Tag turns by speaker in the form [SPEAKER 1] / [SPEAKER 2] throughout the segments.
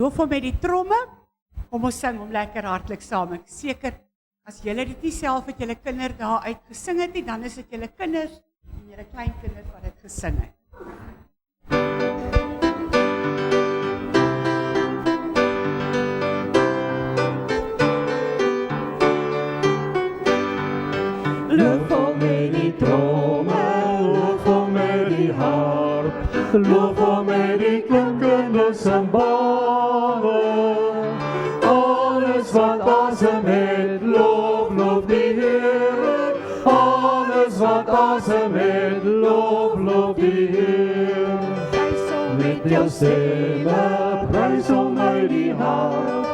[SPEAKER 1] Loof hom met die tromme, kom ons sing hom lekker hartlik saam. Ek seker, as julle dit nie self met julle kinders daar uit gesing het nie, dan is dit julle kinders en julle kleinkinders wat dit gesing het.
[SPEAKER 2] Loof hom met die tromme, loof hom met die harp, loof hom met die klinkende cymbale. Alles wat asem het, loof die Heer. Alles wat asem het, loof die Heer. Met jou stemme, prys hom uit die harp,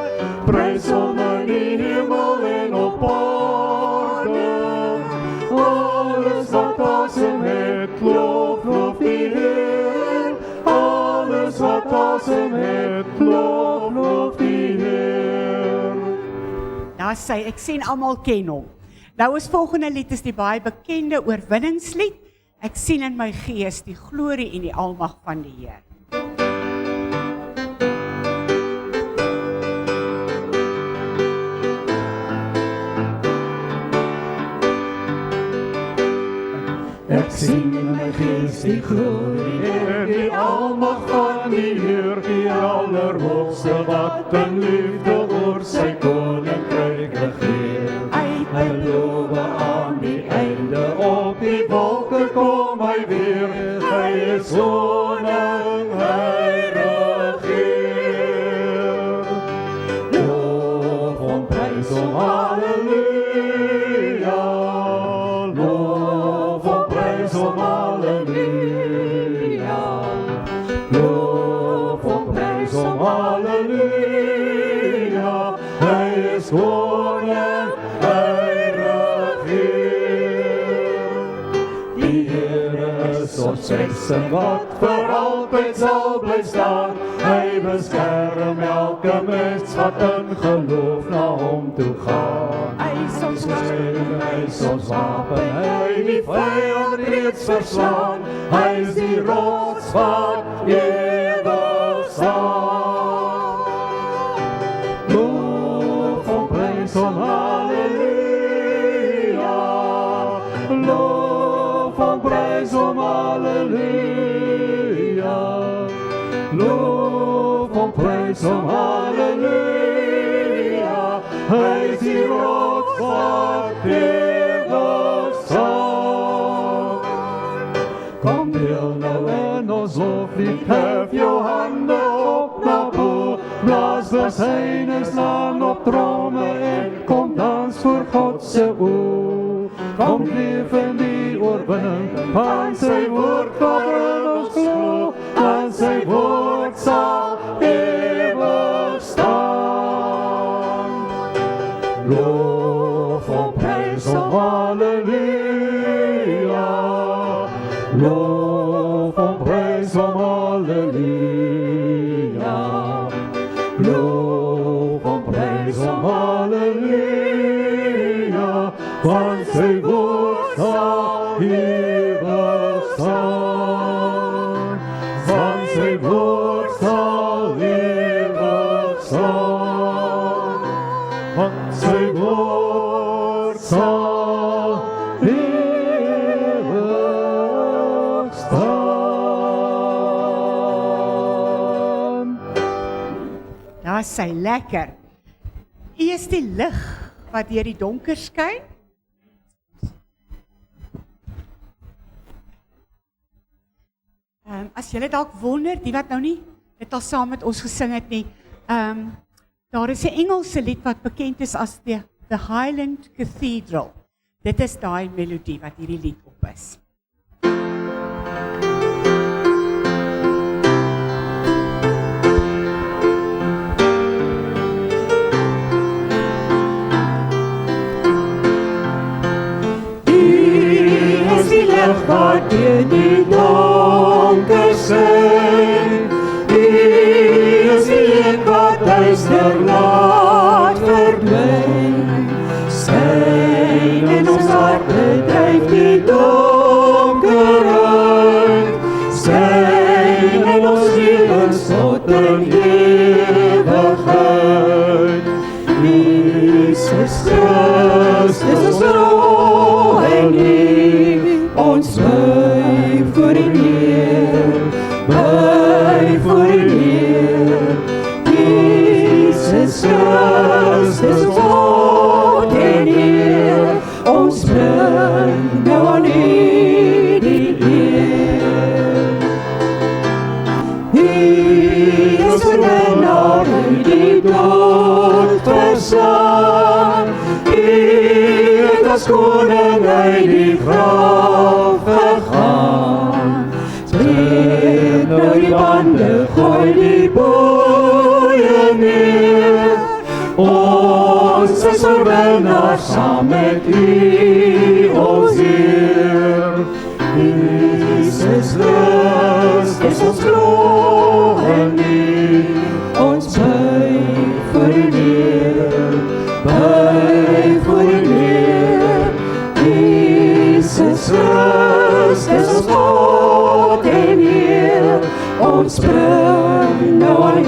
[SPEAKER 2] prys hom in die hemel en op aarde. Alles wat asem het, loof die Heer. Alles wat asem het, loof die Heer.
[SPEAKER 1] Daar sê, ek sien almal ken hom. Nou ons volgende lied is die baie bekende oorwinningslied. Ek sien in my gees die glorie en die almag van die Heer.
[SPEAKER 2] Ek sien in my gees die glorie en die almag van die Heer, die allerhoogste wat in liefde oor sy koninkryk regeer. Hy loop aan die einde, op die wolke kom hy weer. Hy is koning, hy regeer. Loof hom, prys hom, halleluja. Loof hom, prys hom, halleluja. Loof hom, prys hom, halleluja. Hy is koning, hy regeer. Die Here is ons redding wat vir altyd sal bly staan. Hy beskerm elke mens wat in geloof na hom toe gaan. Hy is ons wapen, hy die vyand reeds verslaan. Hy is die rots wat ewig staan. Loof hom, prys hom, halleluja. Loof hom, prys hom, halleluja. Loof hom, prys hom, halleluja. Hy is die rots wat ewig staan. Kom deel nou in ons loflied, hef jou hande op na bo. Blaas besyningslaan op tromme en kom dans voor God se oor. Kom leef in die oorwinning van sy woord waarin ons glo, en sy woord sal ewig staan. Loof hom, prys hom, halleluja. Loof hom, prys hom, halleluja. Loof hom, prys hom, halleluja. Want sy woord sal ewig staan. Want sy woord sal ewig staan. Want sy woord sal ewig staan.
[SPEAKER 1] Daar sê lekker. U is die lig wat deur die donker skyn. As julle dalk wonder, die wat nou nie dit al saam met ons gesing het nie, daar is 'n Engelse lied wat bekend is as The Highland Cathedral. Dit is daai melodie wat hierdie lied op is.
[SPEAKER 2] Wat in die donker skyn, U is die een wat duister laat verdwyn. Skyn in ons harte, dryf die donker uit. Skyn in ons lewens tot in ewigheid. Christus ons rol en lief, ons buig voor die Heer, buig voor die Heer. Jesus Christus ons God en Heer, ons bring nou aan U die eer. U is oorwinnaar uit die dood verslaan, U het as koning uit die graf gegaan. Spreek nou die bande, gooi die boeie neer, ons is oorwinnaar saam met U, ons Heer. Jesus Christus ons glo en lief, ons buig voor U neer, buig voor U neer. Jesus Christus ons God en Heer, ons bring nou aan U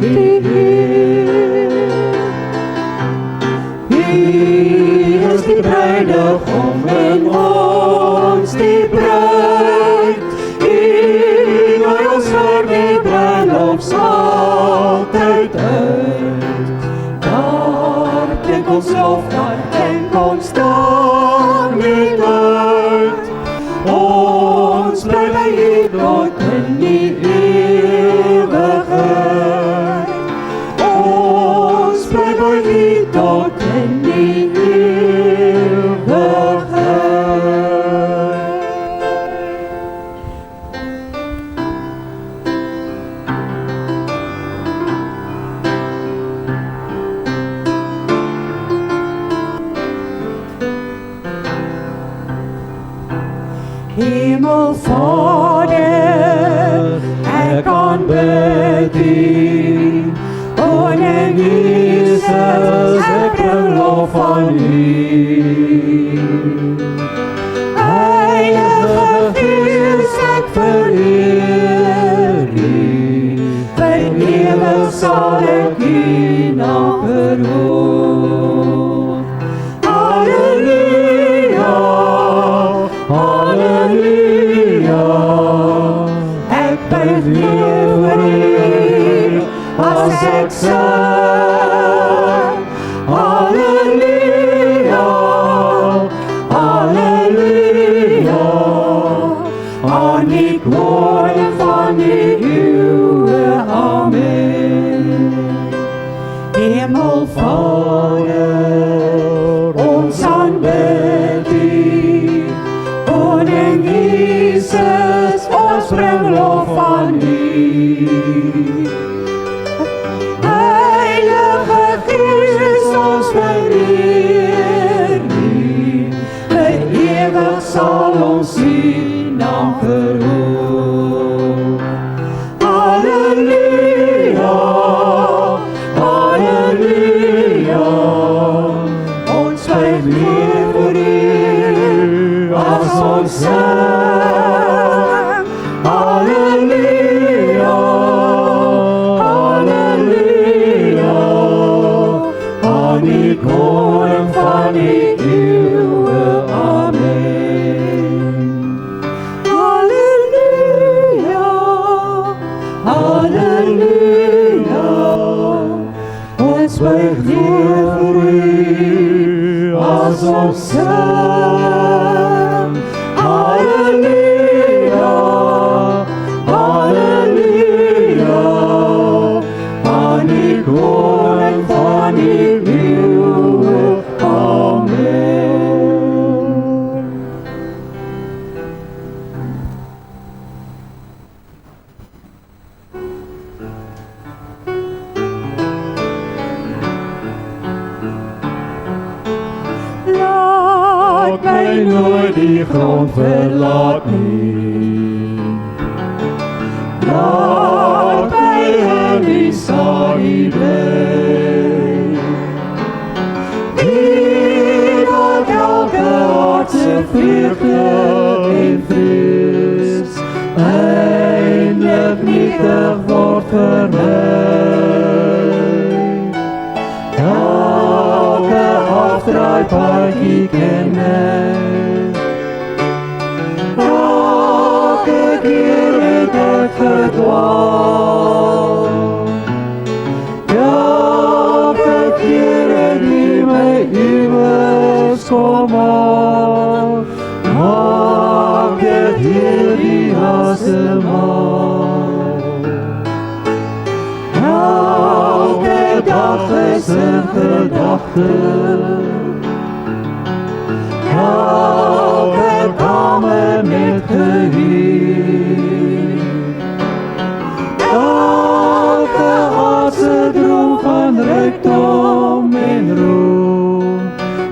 [SPEAKER 2] die eer. U is die bruidegom en ons die bruid. U nooi ons vir die bruilofsaltyd uit. Daar klink ons lof, daar klink ons danklied uit. Ons bly by U tot in die ewigheid. Ons bly by U tot in die Hemelvader, ek aanbid U. Koning Jesus, ek bring lof aan U. Heilige Gees, ek vereer U. Vir ewig sal ek U naam verhoog. Halleluja, halleluja, ek buig neer voor U as ek sing. Halleluja, halleluja, aan die koning van die eeuwe, amen. Hemelvader, ons aanbid U. Koning Jesus, ons bring lof aan U. Heilige Gees, ons vereer U. Vir ewig sal ons U naam verhoog. Halleluja, halleluja, ons buig neer voor U as ons sing. Halleluja, halleluja, aan die koning van die eeuwe, amen. Halleluja, halleluja, ons buig neer voor U as ons sing. Halleluja, halleluja, aan die koning van die eeuwe, amen. Laat my nooit die grond verlaat nie. Laat my in die saai bly. Die dat elke hartse vreugde en vrees eindelik nietig word vir my. Elke draaipaadjie ken ek. Elke keer het ek verdwaal. Elke keer het U my iewers kom haal. Maak dit hierdie asemhaal. Elke dag is 'n gedagte. Elke kamer met gehuur. Elke aardse droom van rykdom en roem.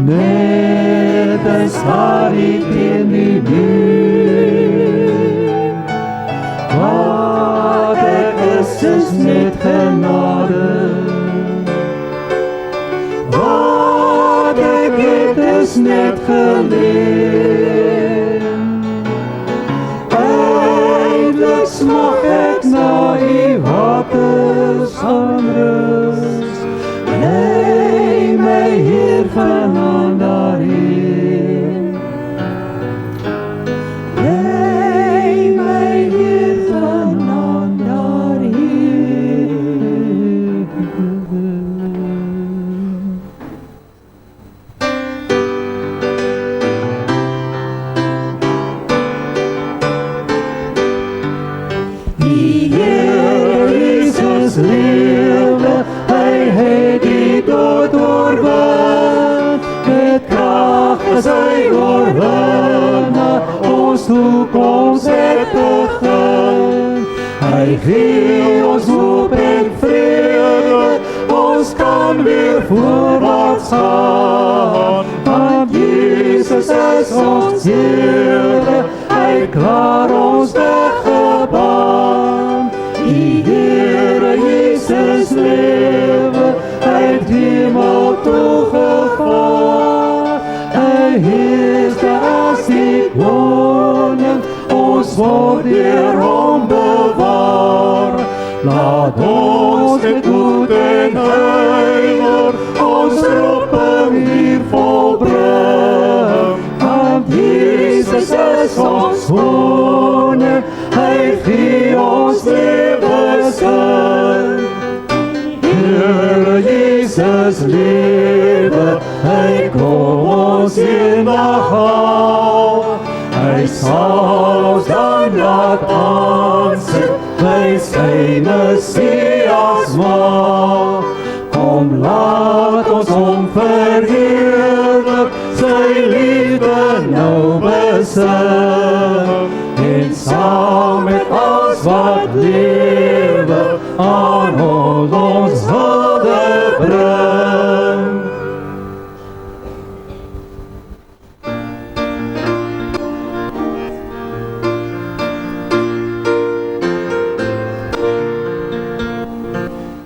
[SPEAKER 2] Net 'n starie teen die muur. Wat ek is net genade. Wat ek het is net geleer. Eindelijk smag ek na U waters van rus. Lei my Heer vanaand daarheen. Lei my Heer vanaand daarheen. Die Heer Jesus lewe, Hy het die dood oorwin. Met krag is Hy oorwinnaar, ons toekoms het begin. Hy gee ons hoop en vrede, ons kan weer voorwaarts gaan. Want Jesus is ons Here, Hy klaar ons weg gebaan. Die Here Jesus lewe, Hy het hemel toegevaar. Hy heers as die koning, ons word deur Hom bewaar. Laat ons met moed en ywer ons roeping hier volbring. Want Jesus is ons koning, Hy gee ons lewensin. Here Jesus lewe, Hy kom ons eendag haal. Hy sal ons dan laat aansit by sy Messias maal. Kom laat ons Hom verheerlik, sy liefde nou besin. En saam met ons wat lewe, aan Hom ons hulde bring.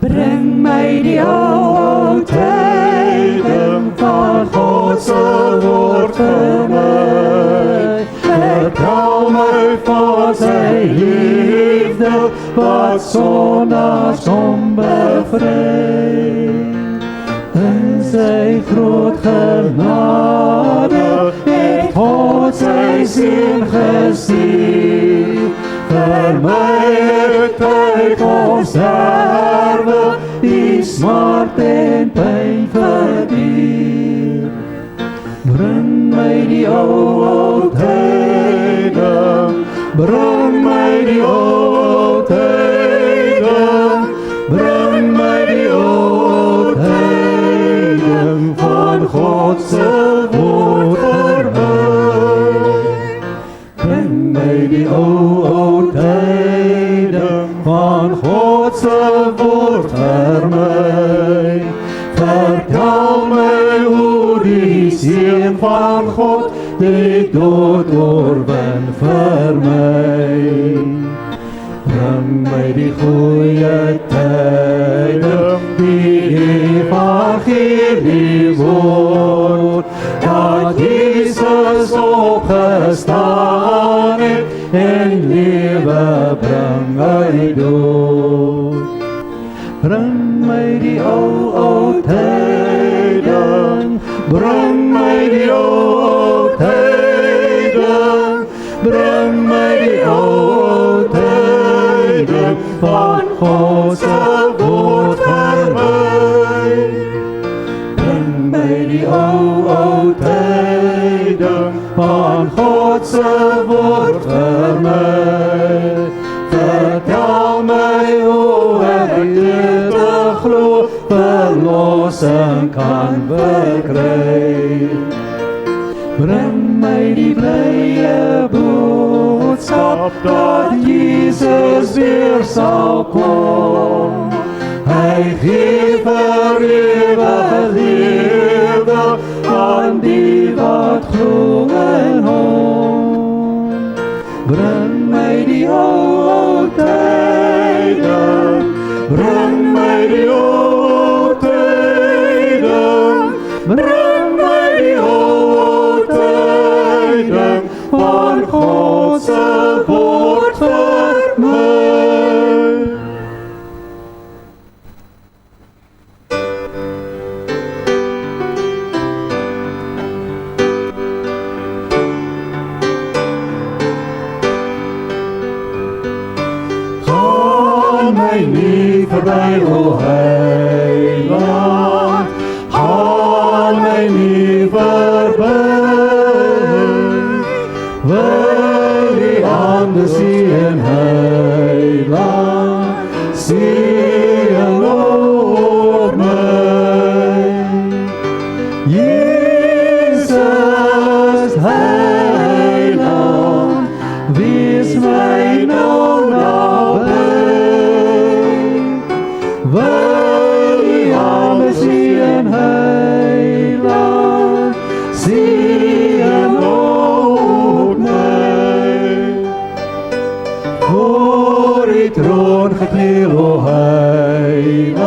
[SPEAKER 2] Bring my die ou tyding van God se woord vir my. Vertel my van sy liefde, wat sondaars Hom bevry. In sy groot genade het God sy seun gestuur. Vir my het Hy kom sterwe, die smart en pyn verduur. Bring my die ou tyding, bring my die ou tyding, bring my die ou tyding van God se woord vir my. Bring my die ou tyding van God se woord vir my. Vertel my hoe die Seun van God die dood oorwin vir my. Bring my die goeie tyding, die evangelie woord, dat Jesus opgestaan het en lewe bring uit dood. Bring my die ou tyding, Bring my die ou tyding, bring my die ou tyding van God se woord vir my. Bring my die ou tyding van God se woord vir my. Vertel my hoe ek dit te glo verlossing kan verkry. Bring my die blye boodskap dat Jesus weer sal kom. Hy gee vir ewig lewe aan die wat glo in hom. Bring my die ou tyding, bring my die ou tyding, bring my die ou tyding van God se woord vir my. Gaan my nie verby, o Heiland, gaan my nie verby. Wil die hande sien, Heiland, sien op my. Jesus, Heiland, wees my nou naby. Wil die hande sien, Heiland, sien op my. Voor die troon gekniel, o Heiland,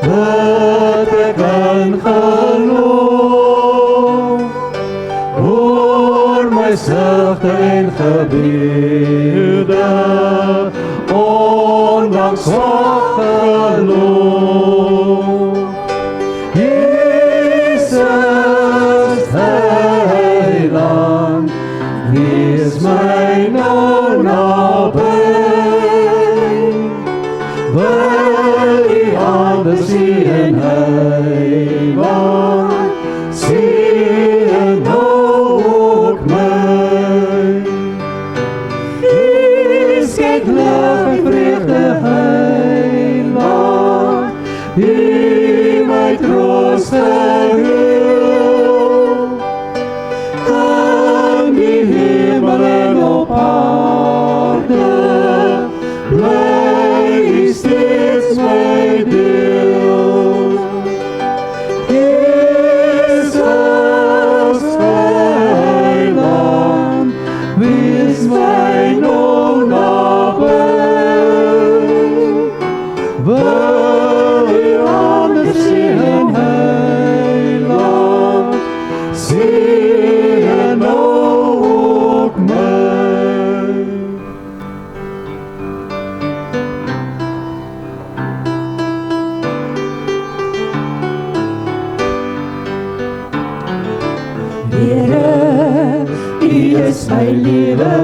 [SPEAKER 2] bid ek in geloof. Hoor my sugte en gebede, ondanks swak geloof. Jesus, Heiland, wees my nou naby. Wil die hande sien, Heiland, sien ook my. Skep lig en vreugde, Heiland, die my troos geheel. In die hemel en op aarde, bly steeds my deel. Jesus, Heiland, wees my nou naby. Wil die hande sien, Heiland, sien ook my. Here, U is my lewe,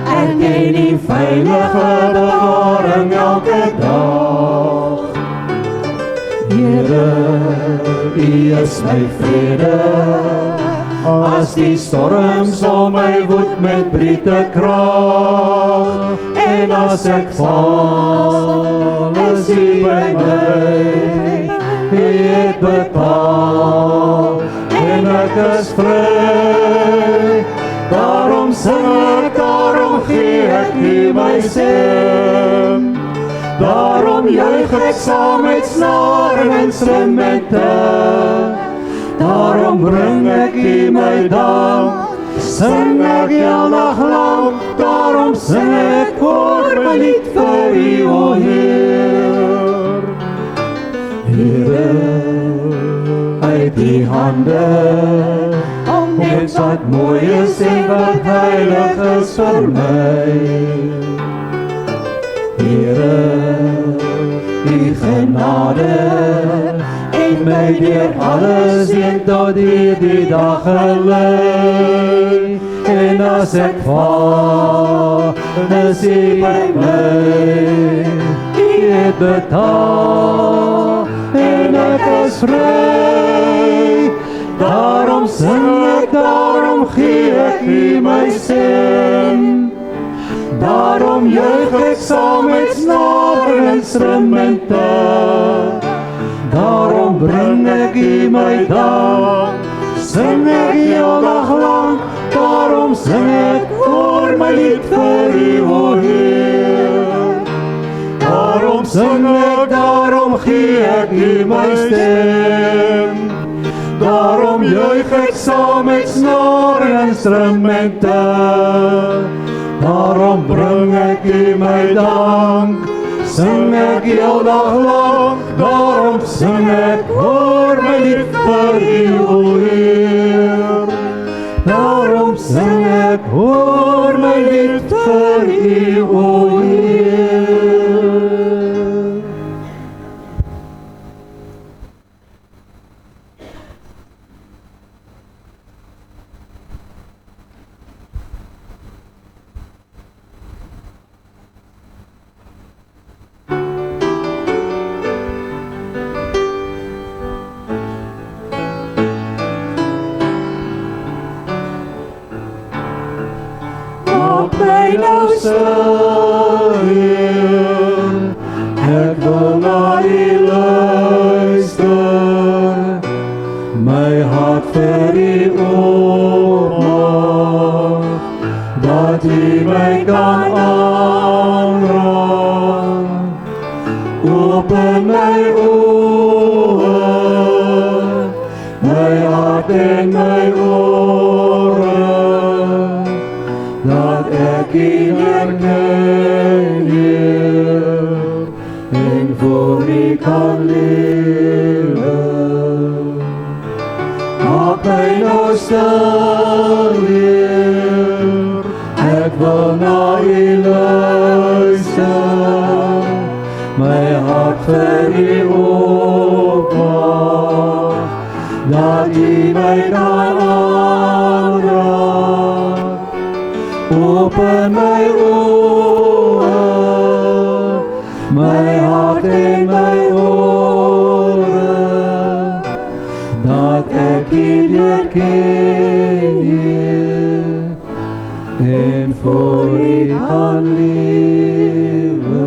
[SPEAKER 2] ek ken die veilige bewaring elke dag. Here, U is my vrede, as die storms om my woed met briete krag. En as ek val, is U by my, U het bepaal, en ek is vry. Daarom sing ek, daarom gee ek U my stem. Daarom juig ek saam met snare en instrumente. Daarom bring ek U my dank, sing ek heel nag lang. Daarom sing ek koor my lied vir U, o Heer. Here, uit die hande, om net wat mooi is en wat heilig is vir my. Here, U genade het my deur alles heen tot die dag gelei. En as ek val, is U by my. U het betaal, en ek is vry. Daarom sing ek, daarom gee ek U my stem. Daarom juig ek saam met snaarinstrumente. Daarom bring ek U my dank, sing ek heel dag lang. Daarom sing ek oor my lied vir U, o Heer. Daarom sing ek, daarom gee ek U my stem. Daarom juig ek saam met snaarinstrumente. Daarom bring ek U my dank, sing ek heel dag lang. Daarom sing ek oor my lied vir U, o Heer. Daarom sing ek oor my lied vir U, o Heer. Nou stil, Heer, ek wil na U luister, my hart vir U oopmaak, dat U my kan aanraak. Open my oë, my hart en my ore, dat ek U leer ken, Heer, en voor U kan lewe. Maak my nou stil, Heer, ek wil na U luister, my hart vir U oopmaak, dat U my kan aanraak. Open my oë, my hart en my ore, dat ek U leer ken, Heer, en voor U kan lewe.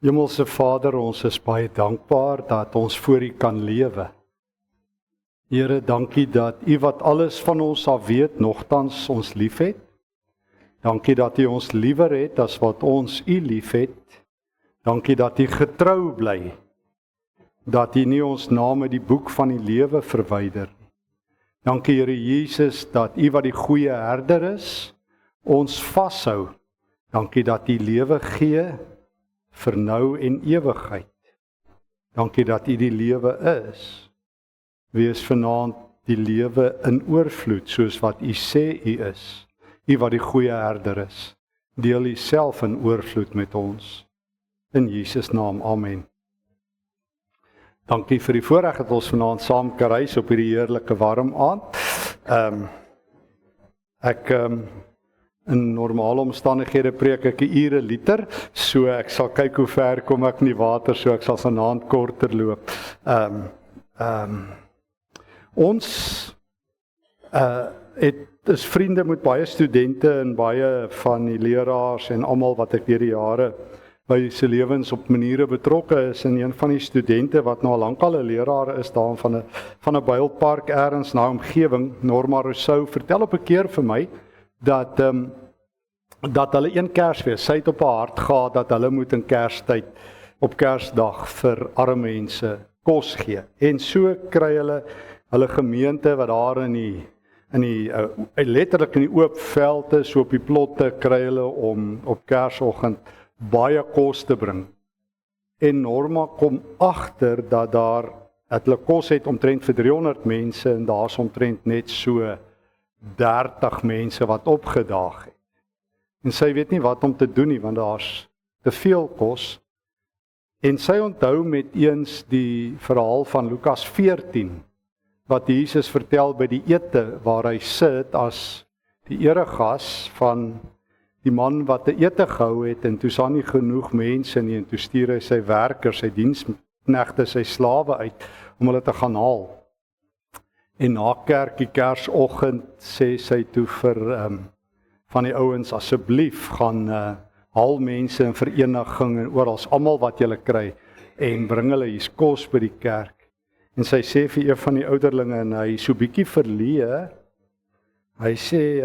[SPEAKER 2] Hemelse Vader, ons is baie dankbaar dat ons voor U kan lewe. Here, dankie dat U wat alles van ons af weet, nogtans ons liefhet. Dankie dat U ons liewer het as wat ons U liefhet. Dankie dat U getrou bly, dat U nie ons name die boek van die lewe verwyder nie. Dankie Here Jesus, dat U wat die goeie herder is, ons vashou. Dankie dat U lewe gee vir nou en ewigheid. Dankie dat U die lewe is. Wees vanaand die lewe in oorvloed, soos wat U sê U is. U wat die goeie herder is. Deel U self in oorvloed met ons. In Jesus naam, amen. Dankie vir die voorreg dat ons vanaand saam kan reis op hierdie heerlike warm aand. In normale omstandighede preek ek 'n ure liter, so ek sal kyk hoe ver kom ek in die water, so ek sal vanaand korter loop. Ons is vriende met baie studente en baie van die leraars en almal wat ek deur die jare by se lewens op maniere betrokke is, en een van die studente wat nou al lankal 'n leraar is daar van 'n builpark ergens na omgewing, Norma Rousseau, vertel op 'n keer vir my dat hulle een Kersfees, sy het op haar hart gehad dat hulle moet in Kerstyd op Kersdag vir arme mense kos gee. En so kry hulle gemeente wat daar letterlik in die oop veld is, so op die plotte kry hulle om op Kersoggend baie kos te bring. En Norma kom agter dat hulle kos het omtrent vir 300 mense en daar's omtrent net so 30 mense wat opgedaag het. En sy weet nie wat om te doen nie, want daar's te veel kos. En sy onthou met eens die verhaal van Lukas 14, wat Jesus vertel by die ete, waar hy sit as die eregas van die man wat 'n ete gehou het, en toe is daar nie genoeg mense nie, en toe stuur hy sy werkers, sy diensknegte, sy slawe uit, om hulle te gaan haal. En na kerkie Kersoggend sê sy toe vir van die ouens, asseblief gaan haal mense in vereniging en oral, almal wat julle kry, en bring hulle hier's kos by die kerk. En sy sê vir een van die ouderlinge, en hy so bietjie verleë, hy sê,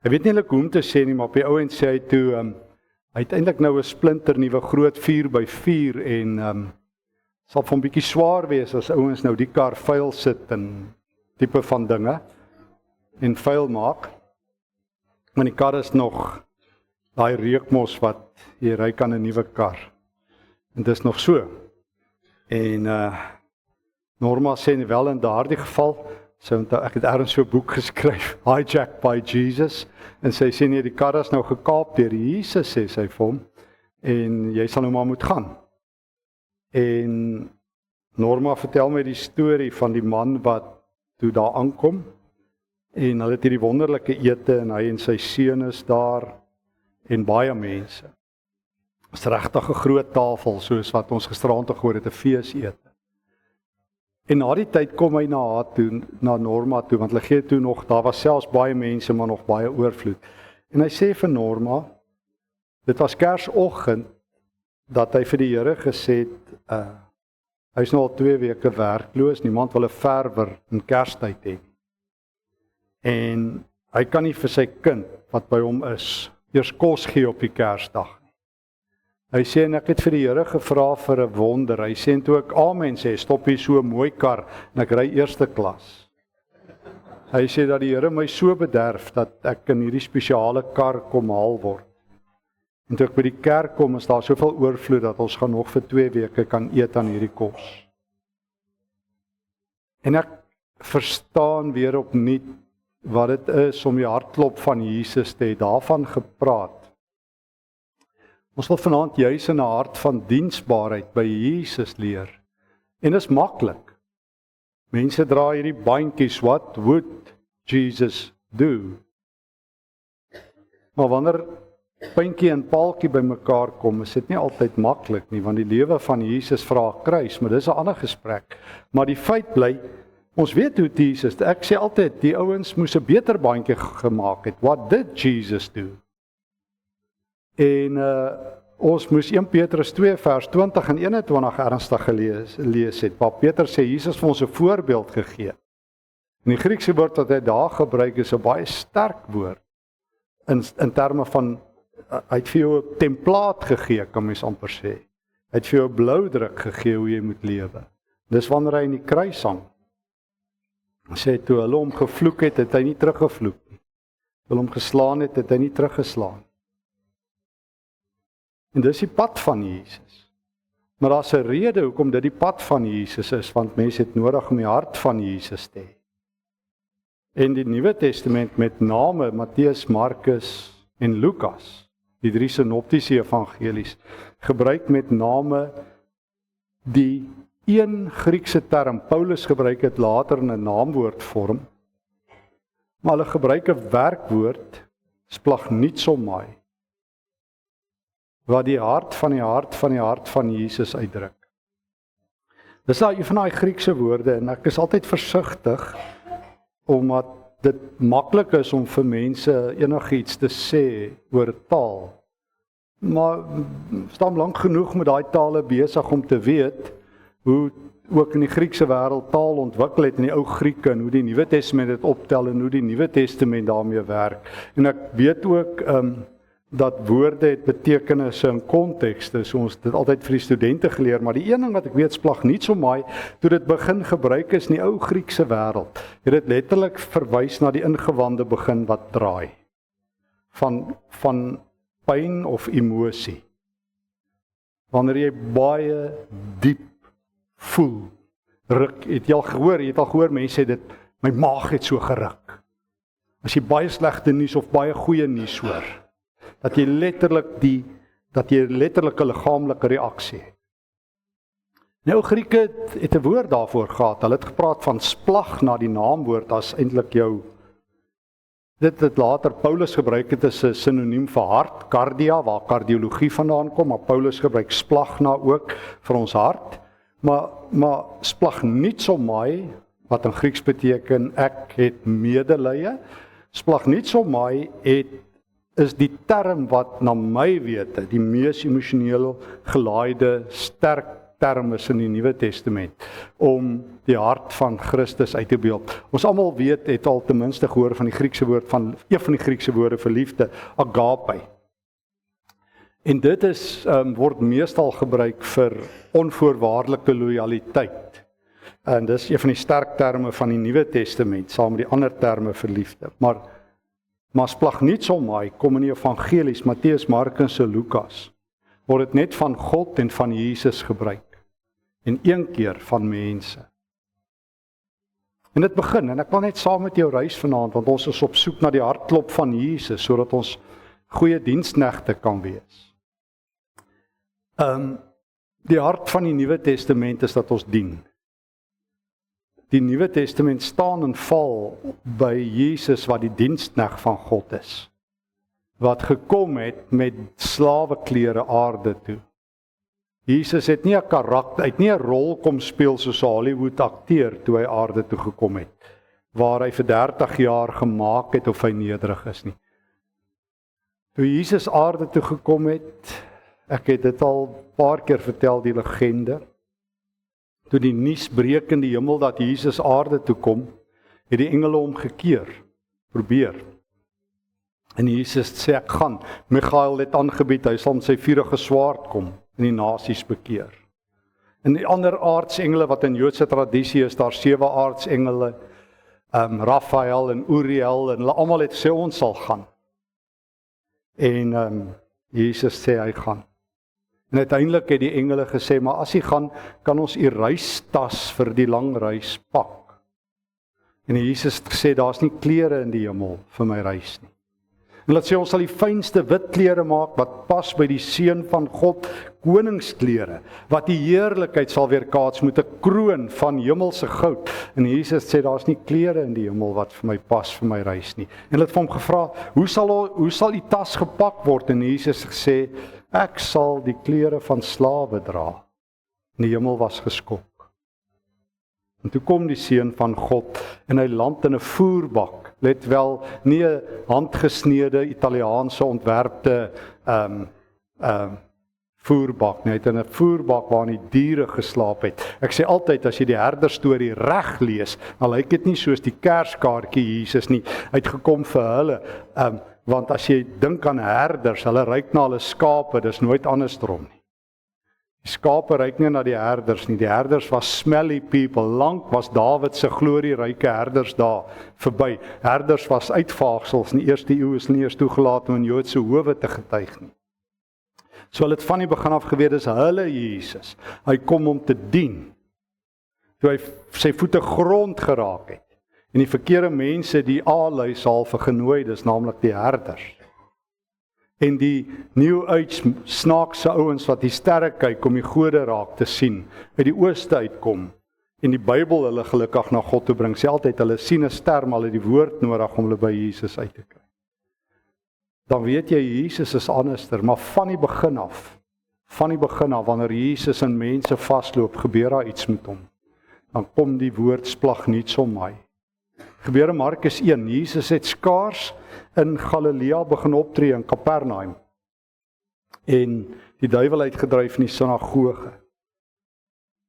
[SPEAKER 2] hy weet nie hoe om te sê nie, maar op die ouens sê hy toe, hy het eintlik nou 'n splinter nuwe groot 4x4 en sal van bietjie swaar wees as ouens nou die kar vuil sit en tipe van dinge en vuil maak. Maar die kar is nog daai reukmos wat jy ry aan 'n nuwe kar. En dis nog so. En Norma sê wel in daardie geval, ek het ergens so 'n boek geskryf, Hijacked by Jesus, en sy sê nee, die kar is nou gekaap deur Jesus, sê sy vir hom, en jy sal nou maar moet gaan. En Norma vertel my die storie van die man wat toe daar aankom, en hulle het hierdie wonderlike ete, en hy en sy seun is daar, en baie mense. Dit is regtig 'n groot tafel, soos wat ons gisteraand gehoor het, 'n feesete. En na die tyd kom hy na haar toe, na Norma toe, want hulle gee toe nog, daar was selfs baie mense, maar nog baie oorvloed. En hy sê vir Norma, dit was Kersoggend, dat hy vir die Here gesê het, hy is nou al 2 weke werkloos, niemand wil 'n verwer in Kerstyd hê. En hy kan nie vir sy kind, wat by hom is, eers kos gee op die Kersdag. Hy sê, en ek het vir die Here gevra vir 'n wonder. Hy sê, en toe ek amen sê, stop hier so 'n mooi kar, en ek ry eerste klas. Hy sê dat die Here my so bederf, dat ek in hierdie spesiale kar kom haal word. En toe ek by die kerk kom, is daar soveel oorvloed, dat ons gaan nog vir 2 weke kan eet aan hierdie kos. En ek verstaan weer opnuut, wat dit is om die hartklop van Jesus te hê, daarvan gepraat. Ons wil vanaand juis in 'n hart van diensbaarheid by Jesus leer. En dit is maklik. Mense dra hierdie bandjies, what would Jesus do? Maar wanneer puntjie en paaltjie bymekaar kom, is dit nie altyd maklik nie, want die lewe van Jesus vra kruis, maar dis 'n ander gesprek. Maar die feit bly, ons weet hoe Jesus, ek sê altyd, die ouens moes 'n beter bandjie gemaak het. What did Jesus do? En ons moes 1 Petrus 2 vers 20 en 21 ernstig gelees het, waar Petrus sê, Jesus vir ons 'n voorbeeld gegee. En die Griekse woord wat hy daar gebruik is 'n baie sterk woord, in terme van, hy het vir jou 'n templaat gegee, kan mens amper sê. Hy het vir jou 'n bloudruk gegee hoe jy moet lewe. Dis wanneer hy in die kruis hang. Hy sê, toe hulle hom gevloek het, het hy nie teruggevloek nie. Toe hulle hom geslaan het, het hy nie teruggeslaan. En dis die pad van Jesus. Maar daar's 'n rede hoekom dit die pad van Jesus is, want mense het nodig om die hart van Jesus te hê. En die Nuwe Testament met name Matteus, Markus en Lukas, die 3 sinoptiese evangelies, gebruik met name die een Griekse term. Paulus gebruik dit later in 'n naamwoordvorm, maar hulle gebruik 'n werkwoord, splagnitzomai, wat die hart van Jesus uitdruk. Dis nou een van daai Griekse woorde, en ek is altyd versigtig, omdat dit maklik is om vir mense enigiets te sê oor taal. Maar staan lank genoeg met daai tale besig om te weet hoe ook in die Griekse wêreld taal ontwikkel het in die ou Grieke, en hoe die Nuwe Testament dit optel, en hoe die Nuwe Testament daarmee werk. En ek weet ook, dat woorde het betekenisse en kontekste, so ons dit altyd vir die studente geleer, maar die een ding wat ek weet, splagnitzomai, toe dit begin gebruik is in die ou Griekse wêreld, het dit letterlik verwys na die ingewande begin wat draai, van pyn of emosie. Wanneer jy baie diep voel, ruk, het jy al gehoor, mense sê dit, my maag het so geruk. As jy baie slegte nuus of baie goeie nuus hoor, dat jy letterlik 'n liggaamlike reaksie het. Nou Grieke het 'n woord daarvoor gehad. Hulle het gepraat van splag na die naamwoord as eintlik jou. Dit het later Paulus gebruik het as 'n sinoniem vir hart, cardia, waar kardiologie vandaan kom, maar Paulus gebruik splag na ook vir ons hart. Maar splagnitzomai, wat in Grieks beteken ek het medelee, splagnitzomai is die term wat na my wete die mees emosionele gelaaide sterk term is in die Nuwe Testament om die hart van Christus uit te beeld. Ons almal weet, het al ten minste gehoor van die Griekse woord van een van die Griekse woorde vir liefde, agape. En dit word meestal gebruik vir onvoorwaardelike lojaliteit. En dis een van die sterk terme van die Nuwe Testament, saam met die ander terme vir liefde. Maar splagnitzomai kom in die evangelies, Matteus, Markus en Lukas, word dit net van God en van Jesus gebruik. En een keer van mense. En dit begin, en ek wil net saam met jou reis vanaand, want ons is op soek na die hartklop van Jesus, sodat ons goeie diensknegte kan wees. Die hart van die Nuwe Testament is dat ons dien. Die Nuwe Testament staan en val by Jesus wat die diensknegt van God is. Wat gekom het met slaweklere aarde toe. Jesus het nie 'n karakter, het nie 'n rol kom speel soos 'n Hollywood akteur toe hy aarde toe gekom het, waar hy vir 30 jaar gemaak het of hy nederig is nie. Toe Jesus aarde toe gekom het, ek het dit al 'n paar keer vertel, die legende, toe die nuus breek in die hemel dat Jesus aarde toe kom, het die engele hom gekeer, probeer. En Jesus sê, ek gaan, Michael het aangebied, hy sal met sy vuurige swaard kom, en die nasies bekeer. En die ander aardsengele, wat in Joodse tradisie is, daar 7 aardsengele, Raphael en Uriel, en hulle almal het sê, ons sal gaan. En Jesus sê, hy gaan. En uiteindelik het die engele gesê, maar as hy gaan, kan ons die reistas vir die lang reis pak. En Jesus sê, daar's nie klere in die hemel vir my reis nie. En laat sê, ons sal die fynste wit klere maak, wat pas by die seun van God, koningsklere, wat die heerlikheid sal weerkaats met 'n kroon van hemelse goud. En Jesus sê, daar's nie klere in die hemel wat vir my pas vir my reis nie. En hulle het vir hom gevra, hoe sal die tas gepak word? En Jesus gesê, ek sal die klere van slawe dra. En die hemel was geskok. En toe kom die seun van God en hy land in 'n voerbak. Let wel, nie 'n handgesneede Italiaanse ontwerpte voerbak nie. Hy het in 'n voerbak waarin die diere geslaap het. Ek sê altyd, as jy die herderstorie reg lees, dan lyk dit nie soos die kerskaartjie Jesus nie. Hy het gekom vir hulle, want as jy dink aan herders, hulle ryk na hulle skape, dis nooit andersom nie. Die skape ryk nie na die herders nie. Die herders was smelly people. Lank was Dawid se glorieryke herders daar verby. Herders was uitvaagsels. In die eerste eeu is nie eers toegelaat om in Joodse howe te getuig nie. So hulle het van die begin af geweet, dis hulle Jesus. Hy kom om te dien. Toe hy sy voete grond geraak het. En die verkeerde mense die aalui sal vergenooi, dis naamlik die herders. En die New Age snaakse ouens wat die sterre kyk om die gode raak te sien, uit die ooste uitkom, en die Bybel hulle gelukkig na God toe bring, sê altyd, hulle sien 'n ster, maar hulle die woord nodig om hulle by Jesus uit te kry. Dan weet jy, Jesus is anderster, maar van die begin af, wanneer Jesus in mense vasloop, gebeur daar iets met hom. Dan kom die woord splagnitzomai. Gebeur in Markus 1, Jesus het skaars in Galilea begin optree in Kapernaum. En die duiwel uitgedryf in die sinagoge.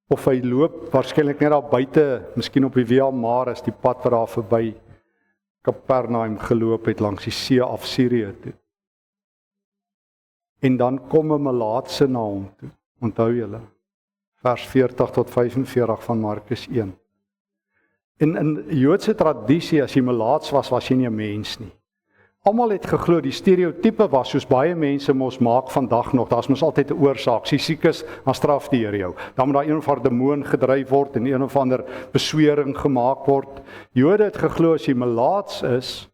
[SPEAKER 2] Of hy loop waarskynlik net daar buite, miskien op die Via Maris, die pad wat daar verby. 'n Kapernaum geloop het langs die see af Sirië toe. En dan kom 'n melaatse na hom toe. Onthou julle, vers 40 tot 45 van Markus 1. In Joodse tradisie, as jy melaats was jy nie 'n mens nie. Almal het geglo, die stereotype was, soos baie mense mos maak vandag nog, daar's mos altyd 'n oorsaak, as jy siek is, dan straf die Here jou. Dan moet daar een of ander demoon gedryf word, en een of ander beswering gemaak word. Jode het geglo, as jy melaats is,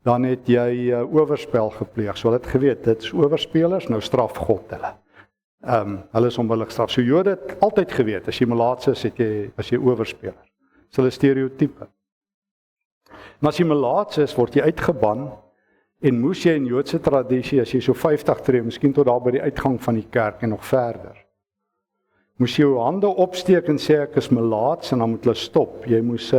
[SPEAKER 2] dan het jy oorspel gepleeg. So hulle het geweet, dit is oorspelers, nou straf God hulle. Hulle is onmiddellik straf. So Jode het altyd geweet, as jy melaats is, as jy oorspeler. Dis hulle stereotype. Maar as jy melaats is, word jy uitgeban, en moes jy in Joodse tradisie, as jy so 50 tree, miskien tot daar by die uitgang van die kerk en nog verder, moes jy jou hande opsteek en sê, ek is melaats, en dan moet hulle stop. Jy moes,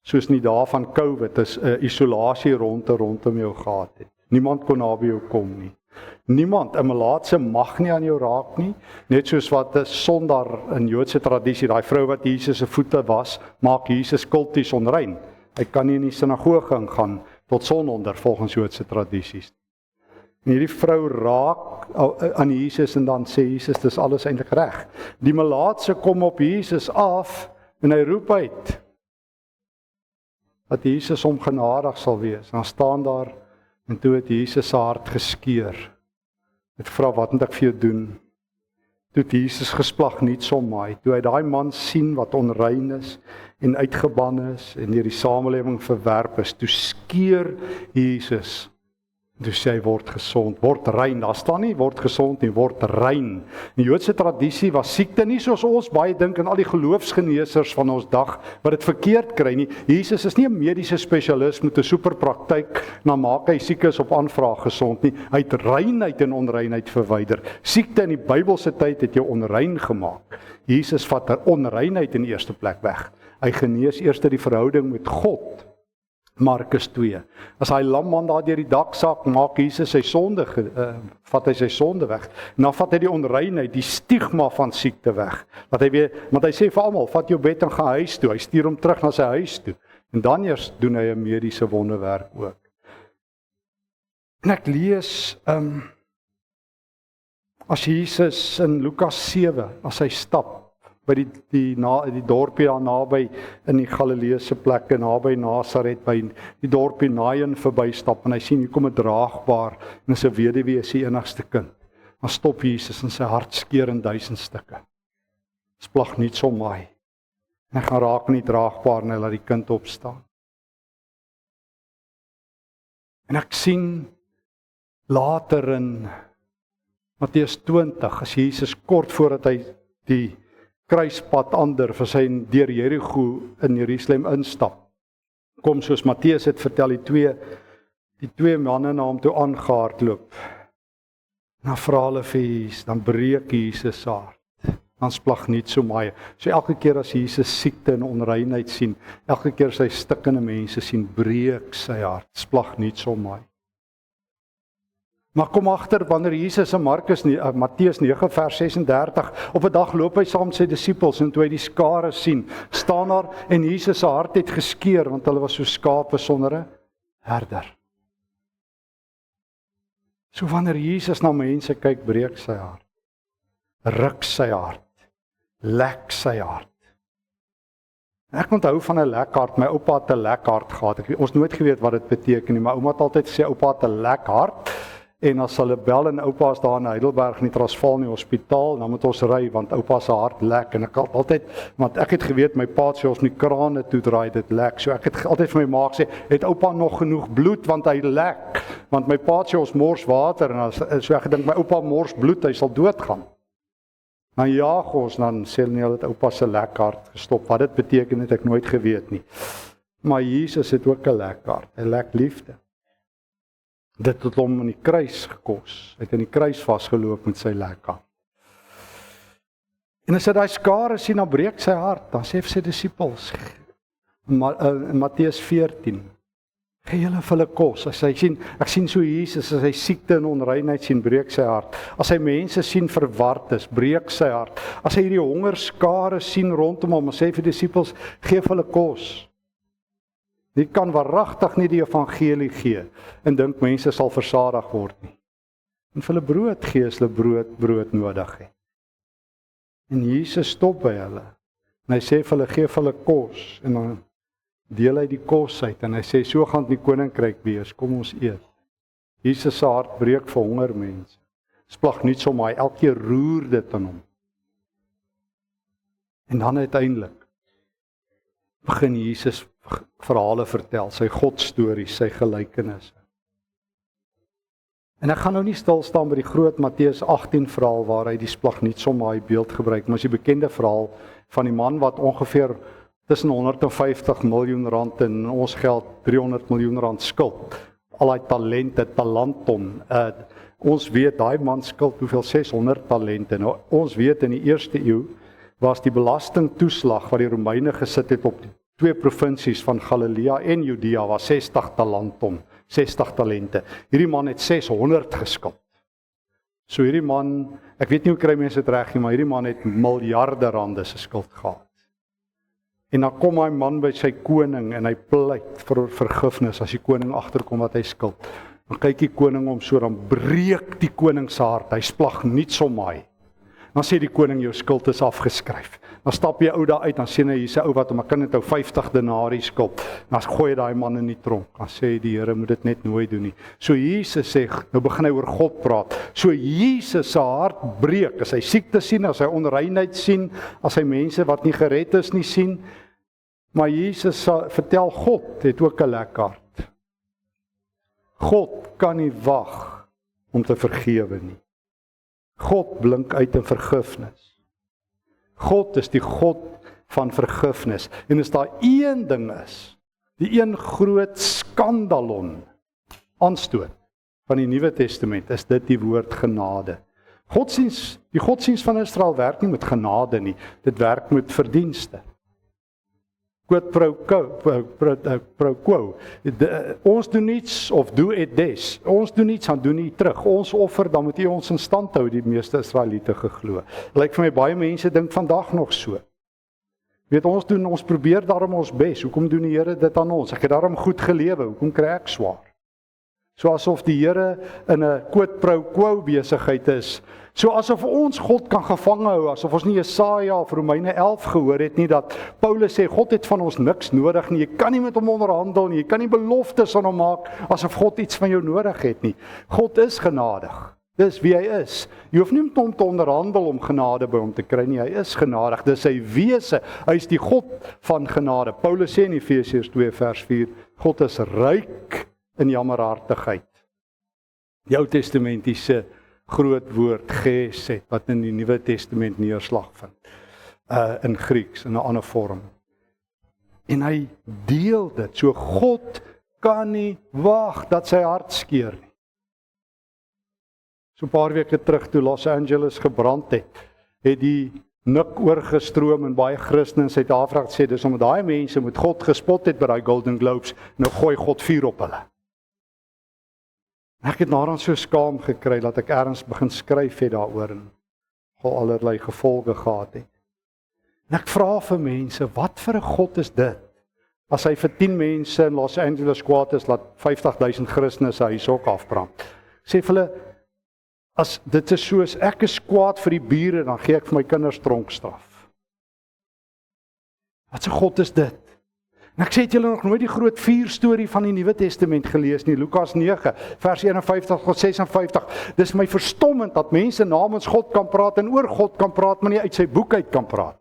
[SPEAKER 2] soos nie daar van COVID, is isolasie rondom jou gehad het. Niemand kon naby jou kom nie. Niemand, 'n melaatse mag nie aan jou raak nie, net soos wat 'n sondaar in Joodse tradisie, daai vrou wat Jesus se voete was, maak Jesus kulties onrein. Hy kan nie in die sinagoge ingaan tot sononder volgens Joodse tradisies. En hierdie vrou raak aan Jesus en dan sê Jesus, dis alles eintlik reg. Die melaatse kom op Jesus af en hy roep uit dat Jesus hom genadig sal wees. Dan staan daar en toe het Jesus se hart geskeur. Het vra, wat moet ek vir jou doen? Toe het Jesus gesplag niets om my. Toe hy daai man sien wat onrein is en uitgeban is en deur die samelewing verwerp is, toe skeur Jesus. Toe sê hy, word gesond, word rein. Daar staan nie word gesond nie, word rein. In Joodse tradisie was siekte nie soos ons baie dink en al die geloofsgeneesers van ons dag wat dit verkeerd kry nie. Jesus is nie 'n mediese spesialis met 'n superpraktyk, dan maak hy siekes op aanvraag gesond nie. Hy het reinheid en onreinheid verwyder. Siekte in die Bybelse tyd het jou onrein gemaak. Jesus vat 'n onreinheid in die eerste plek weg. Hy genees eers die verhouding met God. Markus 2. As hy lamman daar deur die dak sak, maak Jesus sy sonde, vat hy sy sonde weg. En dan vat hy die onreinheid, die stigma van siekte weg. Want hy sê vir almal, vat jou bed en gaan huis toe. Hy stuur hom terug na sy huis toe. En dan eers doen hy 'n mediese wonderwerk ook. En ek lees as Jesus in Lukas 7, as hy stap by die dorpie daar naby in die Galileese plekke, naby Nasaret, by die dorpie Nain verbystap, en hy sien, hier kom 'n draagbaar, en is 'n weduwee, is die enigste kind. Dan stop Jesus en sy hart skeur in 1000 stukke. Splag niets om my. En hy gaan raak in die draagbaar en hy laat die kind opstaan. En ek sien later in Matteus 20, as Jesus kort voordat hy die kruispad ander vir sy deur Jerigo in Jerusalem instap. Kom soos Matteus het vertel, die twee manne na hom toe aangehardloop. Dan vra hulle vir Jesus, dan breek Jesus se hart. Dan splag niets om my. So elke keer as Jesus siekte en onreinheid sien, elke keer sy stikkende mense sien, breek sy hart, splag niets om my. Maar kom agter, wanneer Jesus in Matteus 9 vers 36, op 'n dag loop hy saam met sy disippels, en toe hy die skare sien, staan daar, en Jesus se hart het geskeur, want hulle was so skape sonder 'n herder. So wanneer Jesus na mense kyk, breek sy hart, ruk sy hart, lek sy hart. Ek onthou van 'n lek hart, my oupa het 'n lek hart gehad, ons nooit geweet wat dit beteken nie, maar ouma het altyd gesê, oupa het 'n lek hart. En as hulle bel en oupa is daar in Heidelberg in die Transvaal in die hospitaal, dan moet ons ry want oupa se hart lek. En ek het altyd, want ek het geweet my pa sê ons nie krane toe draai, dit lek. So ek het altyd vir my ma gesê, het oupa nog genoeg bloed want hy lek. Want my pa sê ons mors water en so ek gedink my oupa mors bloed, hy sal doodgaan. Dan jaag ons, dan sê hulle nie dat oupa se lek hart gestop. Wat dit beteken het ek nooit geweet nie. Maar Jesus het ook 'n lek hart. Hy lek liefde. Dit het hom in die kruis gekos. Hy het in die kruis vasgeloop met sy lek hart. En as hy daai skare sien, dan breek sy hart. Dan sê hy vir sy disippels, in Matteus 14, gee julle vir hulle kos. Ek sien so Jesus, as hy siekte en onreinheid sien, breek sy hart. As hy mense sien verward is, breek sy hart. As hy hierdie hongerskare sien rondom hom, sê hy vir die disippels, gee vir hulle kos. Die kan waaragtig nie die evangelie gee en dink mense sal versadig word nie. en vir hulle brood gee as hulle brood nodig het. En Jesus stop by hulle. En hy sê vir hulle, gee vir hulle kos, en dan deel hy die kos uit, en hy sê, so gaan die koninkryk wees, kom ons eet. Jesus se hart breek vir honger mense. Splag nie so maar, elke keer roer dit aan hom. En dan uiteindelik begin Jesus verhale vertel, sy Godstories, sy gelykenisse. En ek gaan nou nie stil staan by die groot Matteus 18 verhaal waar hy die splagnietsomaai beeld gebruik, maar is die bekende verhaal van die man wat ongeveer tussen 150 miljoen rand en ons geld 300 miljoen rand skuld. Al die talente, talanton. Ons weet, daai man skuld hoeveel 600 talente. Nou, ons weet in die eerste eeu was die belastingtoeslag wat die Romeine gesit het op die 2 provinsies van Galilea en Judea was 60 talanton, 60 talente. Hierdie man het 600 geskuld. So hierdie man, ek weet nie hoe kry mense dit reg nie, maar hierdie man het miljarde rande se skuld gehad. En dan kom hy man by sy koning en hy pleit vir vergifnis as die koning agterkom wat hy skuld. Dan kyk die koning om so, dan breek die koning se hart, hy splagnietsomaai. Dan sê die koning, jou skuld is afgeskryf. Dan stap jy ou daar uit, dan sien hy, hier's 'n ou wat hom, ek kan net ou 50 denarii skuld. Dan gooi hy daai man in die tronk. Dan sê die Here, moet dit net nooit doen nie. So Jesus sê, nou begin hy oor God praat. So Jesus se hart breek, as hy siekte sien, as hy onreinheid sien, as hy mense wat nie gered is nie sien. Maar Jesus vertel, God het ook 'n lekker hart. God kan nie wag om te vergewe nie. God blink uit in vergifnis. God is die God van vergifnis. En as daar een ding is, die een groot skandalon, aanstoot van die Nuwe Testament, is dit die woord genade. Die godsdienst van Israel werk nie met genade nie, dit werk met verdienste. Quid pro quo. Ons doen niets of do et des. Ons doen niets, dan doen nie terug. Ons offer, dan moet jy ons in stand hou, die meeste Israeliete geglo. Lyk vir my, baie mense dink vandag nog so. Weet, ons probeer daarom ons bes. Hoekom doen die Here dit aan ons? Ek het daarom goed gelewe, hoekom kry ek swaar? So asof die Here in 'n quid pro quo besigheid is. So asof ons God kan gevang hou, asof ons nie Jesaja of Romeine 11 gehoor het nie, dat Paulus sê, God het van ons niks nodig nie, jy kan nie met hom onderhandel nie, jy kan nie beloftes aan hom maak, asof God iets van jou nodig het nie. God is genadig, dis wie hy is. Jy hoef nie met hom te onderhandel om genade by hom te kry nie, hy is genadig, dis sy wese, hy is die God van genade. Paulus sê in Efesiërs 2 vers 4, God is ryk in jammerhartigheid. Die Ou Testamentiese groot woord gesed, wat in die Nuwe Testament neerslag vind, in Grieks, in 'n ander vorm. En hy deel dit, so God kan nie wag dat sy hart skeur nie. So 'n paar weke terug, toe Los Angeles gebrand het die nik oorgestroom en baie Christene in Suid-Afrika sê, dis omdat daai mense met God gespot het by daai Golden Globes, nou gooi God vuur op hulle. Ek het daaraan so skaam gekry, dat ek ergens begin skryf het daaroor, en allerlei gevolge gehad het. En ek vra vir mense, wat vir 'n God is dit? As hy vir 10 mense in Los Angeles kwaad is, laat 50,000 Christene sy huis ook afbrand. Sê vir hulle, as dit is soos, ek is kwaad vir die bure, dan gee ek vir my kinders tronkstraf. Wat 'n God is dit? En ek sê, het julle nog nooit die groot vuurstorie van die Nuwe Testament gelees nie, Lukas 9, vers 51 tot 56. Dis my verstommend dat mense namens God kan praat en oor God kan praat, maar nie uit sy boek uit kan praat.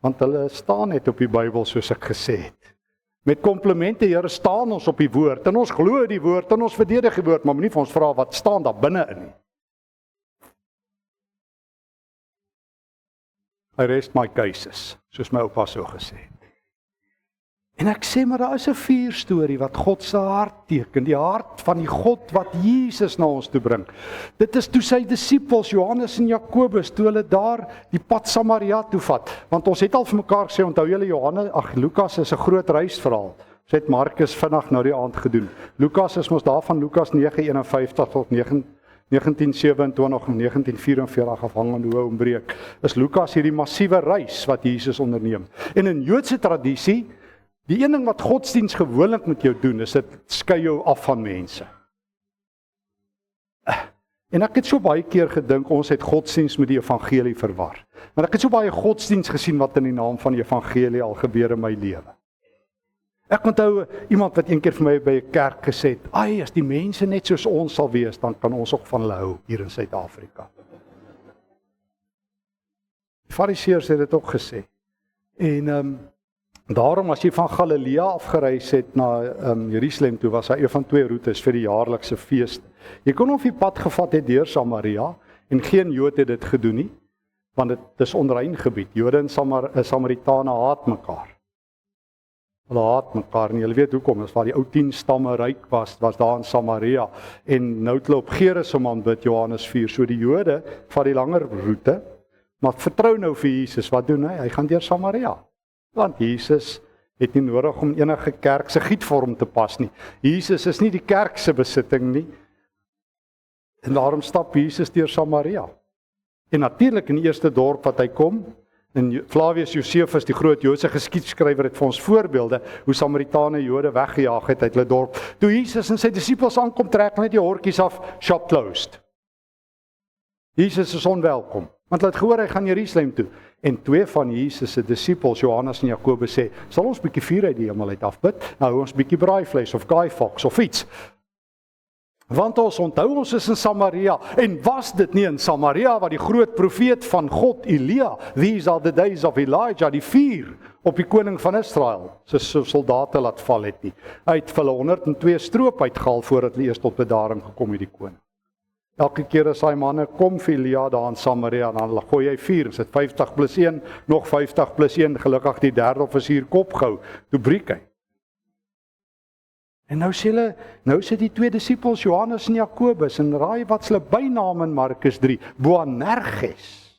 [SPEAKER 2] Want hulle staan net op die Bybel, soos ek gesê het. Met komplimente, Here, staan ons op die woord, en ons glo die woord, en ons verdedig die woord, maar nie vir ons vra wat staan daar binne in nie. I rest my cases, soos my oupa so gesê het. En ek sê, maar daar is 'n vuurstorie wat God se hart teken, die hart van die God wat Jesus na ons toe bring. Dit is toe sy disippels, Johannes en Jakobus, toe hulle daar die pad Samaria toe vat. Want ons het al vir mekaar gesê, onthou julle Lukas is 'n groot reisverhaal. Ons het Markus vinnig nou die aand gedoen. Lukas is mos daar van Lukas 9:51 tot 1927 en 1944 afhangende hoe ombreek, is Lukas hierdie massiewe reis wat Jesus onderneem. En in Joodse tradisie, die een ding wat godsdiens gewoonlik met jou doen, is dit skei jou af van mense. En ek het so baie keer gedink, ons het godsdienst met die evangelie verwar. Maar ek het so baie godsdienst gesien wat in die naam van die evangelie al gebeur in my lewe. Ek onthou iemand wat een keer vir my by 'n kerk gesê het, "Ai, as die mense net soos ons sal wees, dan kan ons ook van hulle hou hier in Suid-Afrika." Die Fariseërs het dit ook gesê. En daarom as jy van Galilea afgereis het na Jerusalem toe, was daar een van 2 roetes vir die jaarlikse fees. Jy kon of die pad gevat het deur Samaria, en geen Jood het dit gedoen nie, want dit is onrein gebied. Jode en Samaritane haat mekaar. Hulle haat mekaar, en julle weet hoekom, dis waar die ou 10 stamme ryk was daar in Samaria, en nou het hulle op Gerizim aanbid, Johannes 4, so die Jode vat die langer roete, maar vertrou nou vir Jesus, wat doen hy? Hy gaan deur Samaria, want Jesus het nie nodig om enige kerk se gietvorm te pas nie. Jesus is nie die kerk se besitting nie, en daarom stap Jesus deur Samaria. En natuurlik in die eerste dorp wat hy kom, en Flavius Josephus, die groot Joodse geskiedskrywer, het vir ons voorbeelde hoe Samaritane Jode weggejaag het uit hulle dorp. Toe Jesus en sy disippels aankom, trek net die horkies af, shop closed. Jesus is onwelkom, want hulle het gehoor hy gaan Jerusalem toe. En 2 van Jesus se disippels, Johannes en Jakobus, sê, sal ons bietjie vuur uit die hemel uit afbid? Nou ons bietjie braaivleis of Guy Fawkes of iets. Want ons onthou ons is in Samaria, en was dit nie in Samaria waar die groot profeet van God, Elia, these are the days of Elijah, die vuur op die koning van Israel, sy soldate laat val het nie. Hy het vir hulle 102 stroop uitgehaal voordat hulle eers tot bedaring gekom het die koning. Elke keer as hy manne kom vir Elia daar in Samaria, dan gooi hy vuur, is dit 50 plus 1, nog 50 plus 1, gelukkig die 3de offisier kop gehou, toe breek hy. En nou sê die 2 disippels, Johannes en Jakobus, en raai wat hulle bynaam in Markus 3, Boanerges,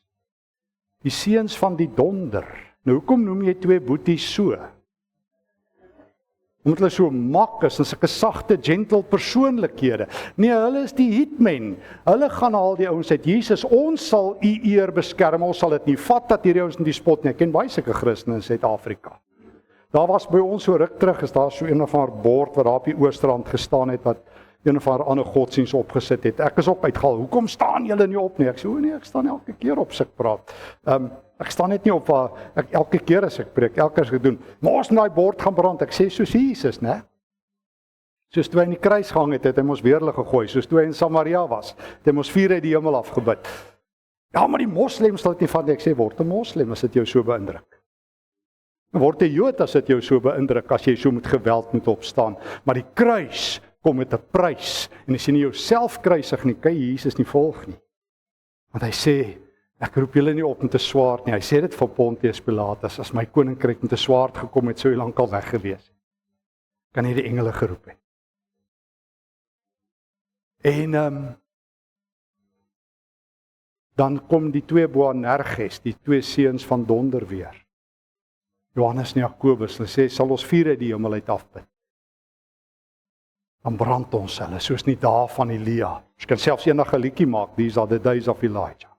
[SPEAKER 2] die seuns van die donder. Nou hoekom noem jy 2 boeties so? Omdat hulle so mak is, en sulke sagte, gentle persoonlikhede. Nee, hulle is die hitmen. Hulle gaan al die ouens uit, Jesus, ons sal u eer beskerm, ons sal dit nie vat dat hierdie ouens in die spot nie. Ek ken baie sulke Christene in Suid-Afrika. Daar was by ons so ruk terug, is daar so een of ander bord wat daar op die Oosterrand gestaan het, wat een of ander ander godsdienst opgesit het. Ek is ook uitgehaal, hoekom staan julle nie op nie? Ek sê, nee, ek staan elke keer op as ek praat. Ek staan net nie op waar, elke keer as ek preek, elke keer as ek doen, maar ons in die bord gaan brand, ek sê, soos Jesus, né? Soos toe hy in die kruis gehang het, het hy ons weerlig gegooid, soos toe hy in Samaria was, het hy ons vuur uit die hemel afgebid. Ja, maar die moslems sal dit nie van, ek sê, word 'n moslem as dit jou so beïndruk. Word 'n Jood as dit jou so beïndruk, as jy so met geweld moet opstaan. Maar die kruis kom met 'n prys, en as jy nie jouself kruisig nie, kan jy Jesus nie volg nie. Want hy sê, ek roep julle nie op met 'n swaard nie, hy sê dit vir Pontius Pilatus, as my koninkryk met 'n swaard gekom het, sou hy lankal weg gewees. Kan hy die engele geroep het. En dan kom die 2 Boanerges, die 2 seuns van donder weer. Johannes en Jakobus, hulle sê, sal ons vuur uit die hemel uit afbid. Dan brand ons hulle, soos nie dae van Elia. Ons kan selfs eendag 'n liedjie maak, these are the days of Elijah.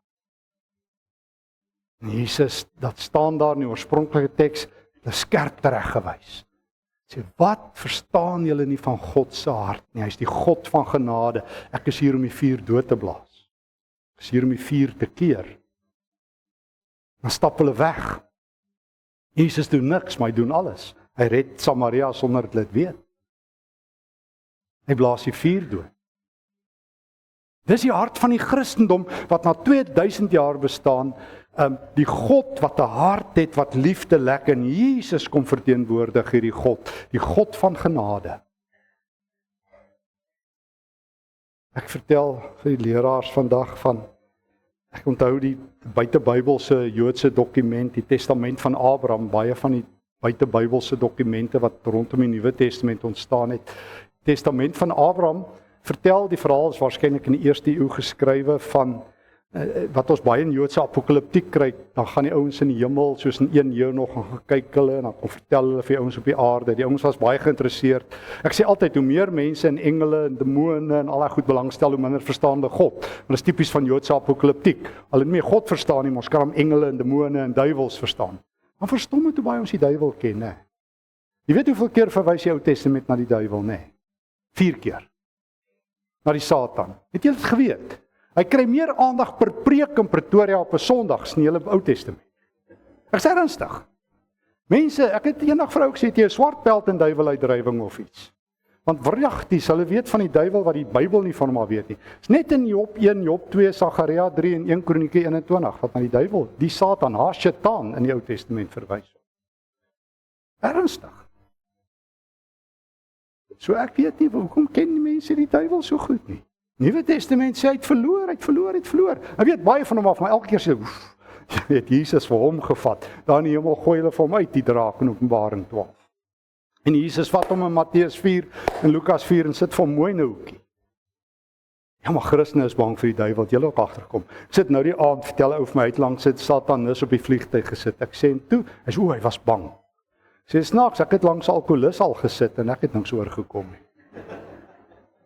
[SPEAKER 2] En Jesus, dat staan daar in die oorspronklike teks, hulle skerp tereggewys. Sê, wat verstaan julle nie van God se hart nie? Hy is die God van genade. Ek is hier om die vuur dood te blaas. Ek is hier om die vuur te keer. Dan stap hulle weg. Jesus doen niks, maar hy doen alles. Hy red Samaria sonder dat hulle dit weet. Hy blaas die vuur dood. Dis die hart van die Christendom wat na 2000 jaar bestaan, die God wat 'n hart het wat liefde lek, en Jesus kom verteenwoordig hierdie God, die God van genade. Ek vertel vir die leraars vandag van, ek onthou die buitebybelse Joodse dokument, die Testament van Abraham, baie van die buitebybelse dokumente wat rondom die Nuwe Testament ontstaan het. Testament van Abraham vertel, die verhaal is waarskynlik in die 1ste eeu geskrywe van, wat ons baie in Joodse apokaliptiek kry, dan gaan die ouens in die hemel, soos in 1 jaar nog gaan kyk hulle, en dan kom vertel hulle vir die ouens op die aarde, die ouens was baie geïnteresseerd. Ek sê altyd, hoe meer mense en engele en demone en al daai goed belangstel, hoe minder verstaan hulle God. Want dit is tipies van Joodse apokaliptiek. Al nie meer God verstaan nie, maar ons kan hom engele en demone en duiwels verstaan. Maar verstom het hoe baie ons die duiwel ken, né? Jy weet hoeveel keer verwys die Ou Testament na die duiwel, né? 4 keer. Na die Satan. Het jy dit geweet? Hy kry meer aandag per preek in Pretoria op 'n Sondag as in die hele Ou Testament. Ek sê ernstig. Mense, ek het eendag vir ou gesê, jy 'n swart peld en duiweluitdrywing of iets. Want wragties, hulle weet van die duiwel wat die Bybel nie van hom af weet nie. Dis net in Job 1, Job 2, Sagaria 3 en 1 Kronieke 21 wat na die duiwel, die Satan, Ha-Shatan in die Ou Testament verwys. Ernstig. So ek weet nie, hoekom ken die mense die duiwel so goed nie? Nuwe Testament sê hy het verloor. Ek weet baie van hom af, maar elke keer sê, jy weet, Jesus vir hom gevat. Daar in die hemel gooi hulle vir hom uit, die draak in Openbaring 12. En Jesus vat hom in Matteus 4 en Lukas 4 en sit vir hom mooi in 'n hoekie. Ja, maar Christene is bang vir die duiwel, jy ook agterkom. Ek sit nou die aand, vertel ou vir my, uit langs sit Satanis op die vliegtuig gesit. Ek sê toe, hy was bang. Sê snaaks, ek het langs 'n alkoholist al gesit en ek het niks oorgekom nie.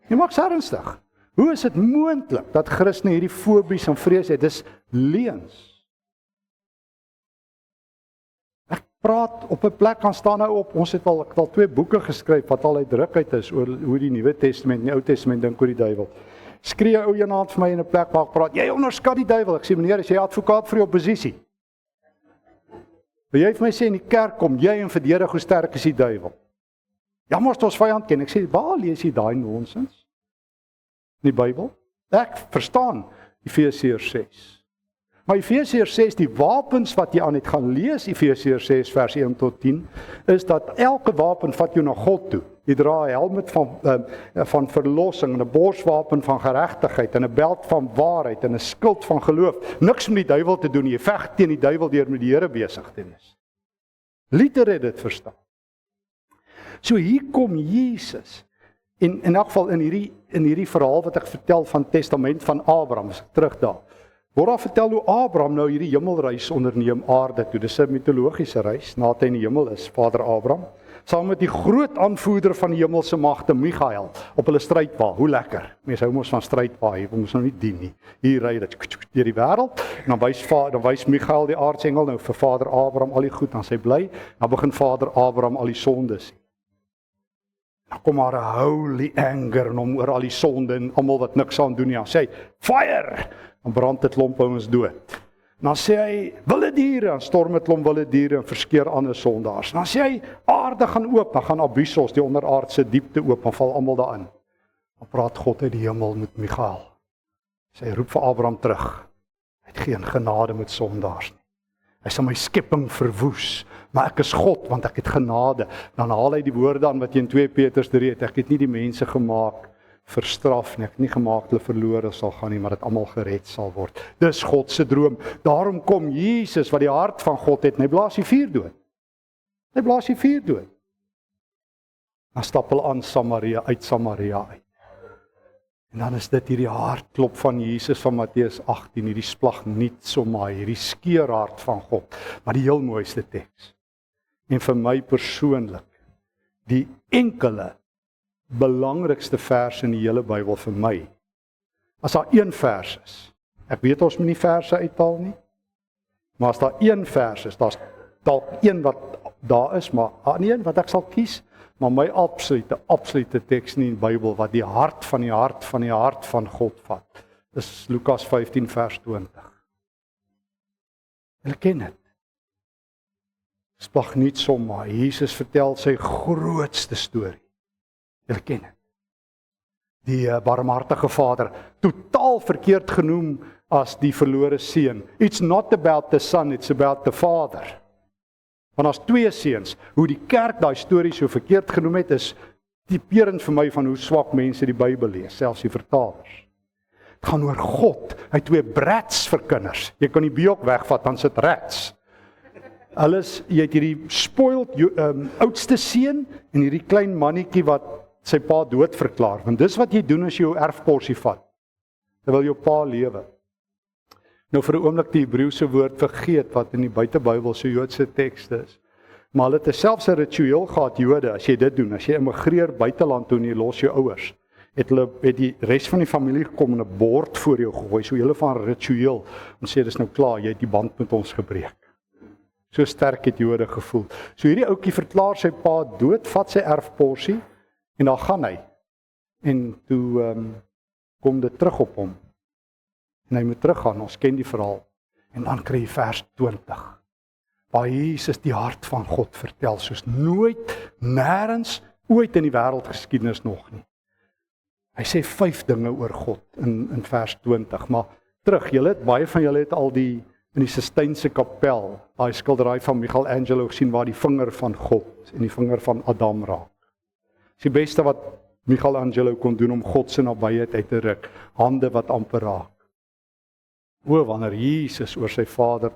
[SPEAKER 2] Jy maak ernstig. Hoe is dit moontlik dat Christene hierdie fobies en vrees het? Dis leuns. Ek praat op 'n plek, gaan staan nou op, ek het al 2 boeke geskryf wat al uitdrukheid is oor hoe die Nuwe Testament en die Ou Testament dink oor die duiwel. Skree 'n ou eendag vir my in 'n plek waar ek praat, jy onderskat die duiwel. Ek sê meneer, as jy advokaat vir die oppositie. Wil jy vir my sê in die kerk kom jy en verdedig hoe sterk is die duiwel? Ja, maar as ons vyand ken. Ek sê, waar lees jy daai nonsens? In die Bybel? Ek verstaan Efesiërs 6. Maar Efesiërs 6, die wapens wat jy aan het gaan lees, Efesiërs 6 vers 1 tot 10, is dat elke wapen vat jou na God toe. Jy dra 'n helmet van verlossing, en 'n borswapen van geregtigheid, en 'n beld van waarheid, en 'n skild van geloof. Niks met die duiwel te doen, jy veg teen die duiwel deur met die Here besig te wees. Luther het dit verstaan. So hier kom Jesus, en in elk geval in hierdie verhaal wat ek vertel van Testament van Abraham, as ek terug daar, word daar vertel hoe Abraham nou hierdie hemelreis onderneem aarde toe. Dis 'n mitologiese reis, nadat hy in die hemel is, Vader Abraham, saam met die groot aanvoerder van die hemelse magte, Michael, op hulle strydwa. Hoe lekker. Mense hou mos van strydwa, jy moet nou nie dien nie. Hier ry dit deur die wêreld, en dan wys Michael die aartsengel nou vir Vader Abraham al die goed, dan sy bly, dan begin Vader Abraham al die sondes sien. Dan kom maar 'n holy anger en hom oor al die sonde en almal wat niks aan doen nie. Dan sê hy, fire! Dan brand dit klomp ouens dood. Dan sê hy, wilde diere, dan storm dit klomp wilde diere en verskeer ander sondaars. Dan sê hy, aarde gaan oop, dan gaan Abyssos, die onderaardse diepte oop, dan val almal daarin. Dan praat God uit die hemel met Michael. Sy roep vir Abraham terug. Hy het geen genade met sondaars nie. Hy sal my skepping verwoes, maar ek is God, want ek het genade. Dan haal hy die woorde aan wat jy in 2 Petrus 3 het, ek het nie die mense gemaak vir straf nie, ek het nie gemaak hulle verlore sal gaan nie, maar dat almal gered sal word. Dis God se droom. Daarom kom Jesus, wat die hart van God het, en hy blaas die vuur dood. Hy blaas die vuur dood. Dan stap hulle aan Samaria uit. En dan is dit hierdie hartklop van Jesus van Matteus 18, hierdie splagnietsomai, hierdie skeerhart van God, maar die heel mooiste teks. En vir my persoonlik, die enkele belangrikste vers in die hele Bybel vir my, as daar een vers is, ek weet ons moet nie verse uithaal nie, maar as daar een vers is, daar's dalk een wat daar is, maar een wat ek sal kies, maar my absolute teks nie in die Bybel, wat die hart van God vat, is Lukas 15 vers 20. Julle ken dit. Splagnietsomai, Jesus vertel sy grootste storie. Julle ken dit. Die barmhartige Vader, totaal verkeerd genoem as die verlore seun. It's not about the son, it's about the Father. Want as 2 seuns, hoe die kerk daai storie so verkeerd genoem het, is typerend vir my van hoe swak mense die Bybel lees, selfs die vertalers. Het gaan oor God, hy het 2 brats vir kinders. Jy kan die biok wegvat, dan sit rats. Jy het hierdie spoiled oudste seun en hierdie klein mannetjie wat sy pa dood verklaar. Want dis wat jy doen as jy jou erfporsie vat, terwyl jou pa lewe. Nou vir 'n oomblik die Hebreëse woord vergeet wat in die buitebybel so Joodse tekste is. Maar hulle het selfs 'n ritueel gehad, Jode, as jy dit doen, as jy immigreer buiteland toe en jy los jou ouers, het die res van die familie gekom en 'n bord voor jou gegooi, so hele van ritueel, en sê dis nou klaar, jy het die band met ons gebreek. So sterk het Jode gevoel. So hierdie ouetjie verklaar sy pa dood, vat sy erfporsie, en dan gaan hy. En toe kom dit terug op hom. En hy moet teruggaan, ons ken die verhaal. En dan kry jy vers 20. Waar Jesus die hart van God vertel, soos nooit, nêrens, ooit in die wêreldgeskiedenis nog nie. Hy sê 5 dinge oor God in vers 20, maar terug, baie van julle het al in die Sistynse kapel, daai skildery van Michelangelo gesien, waar die vinger van God en die vinger van Adam raak. Dis die beste wat Michelangelo kon doen om God se nabyheid uit te ruk, hande wat amper raak. Wanneer Jesus oor sy Vader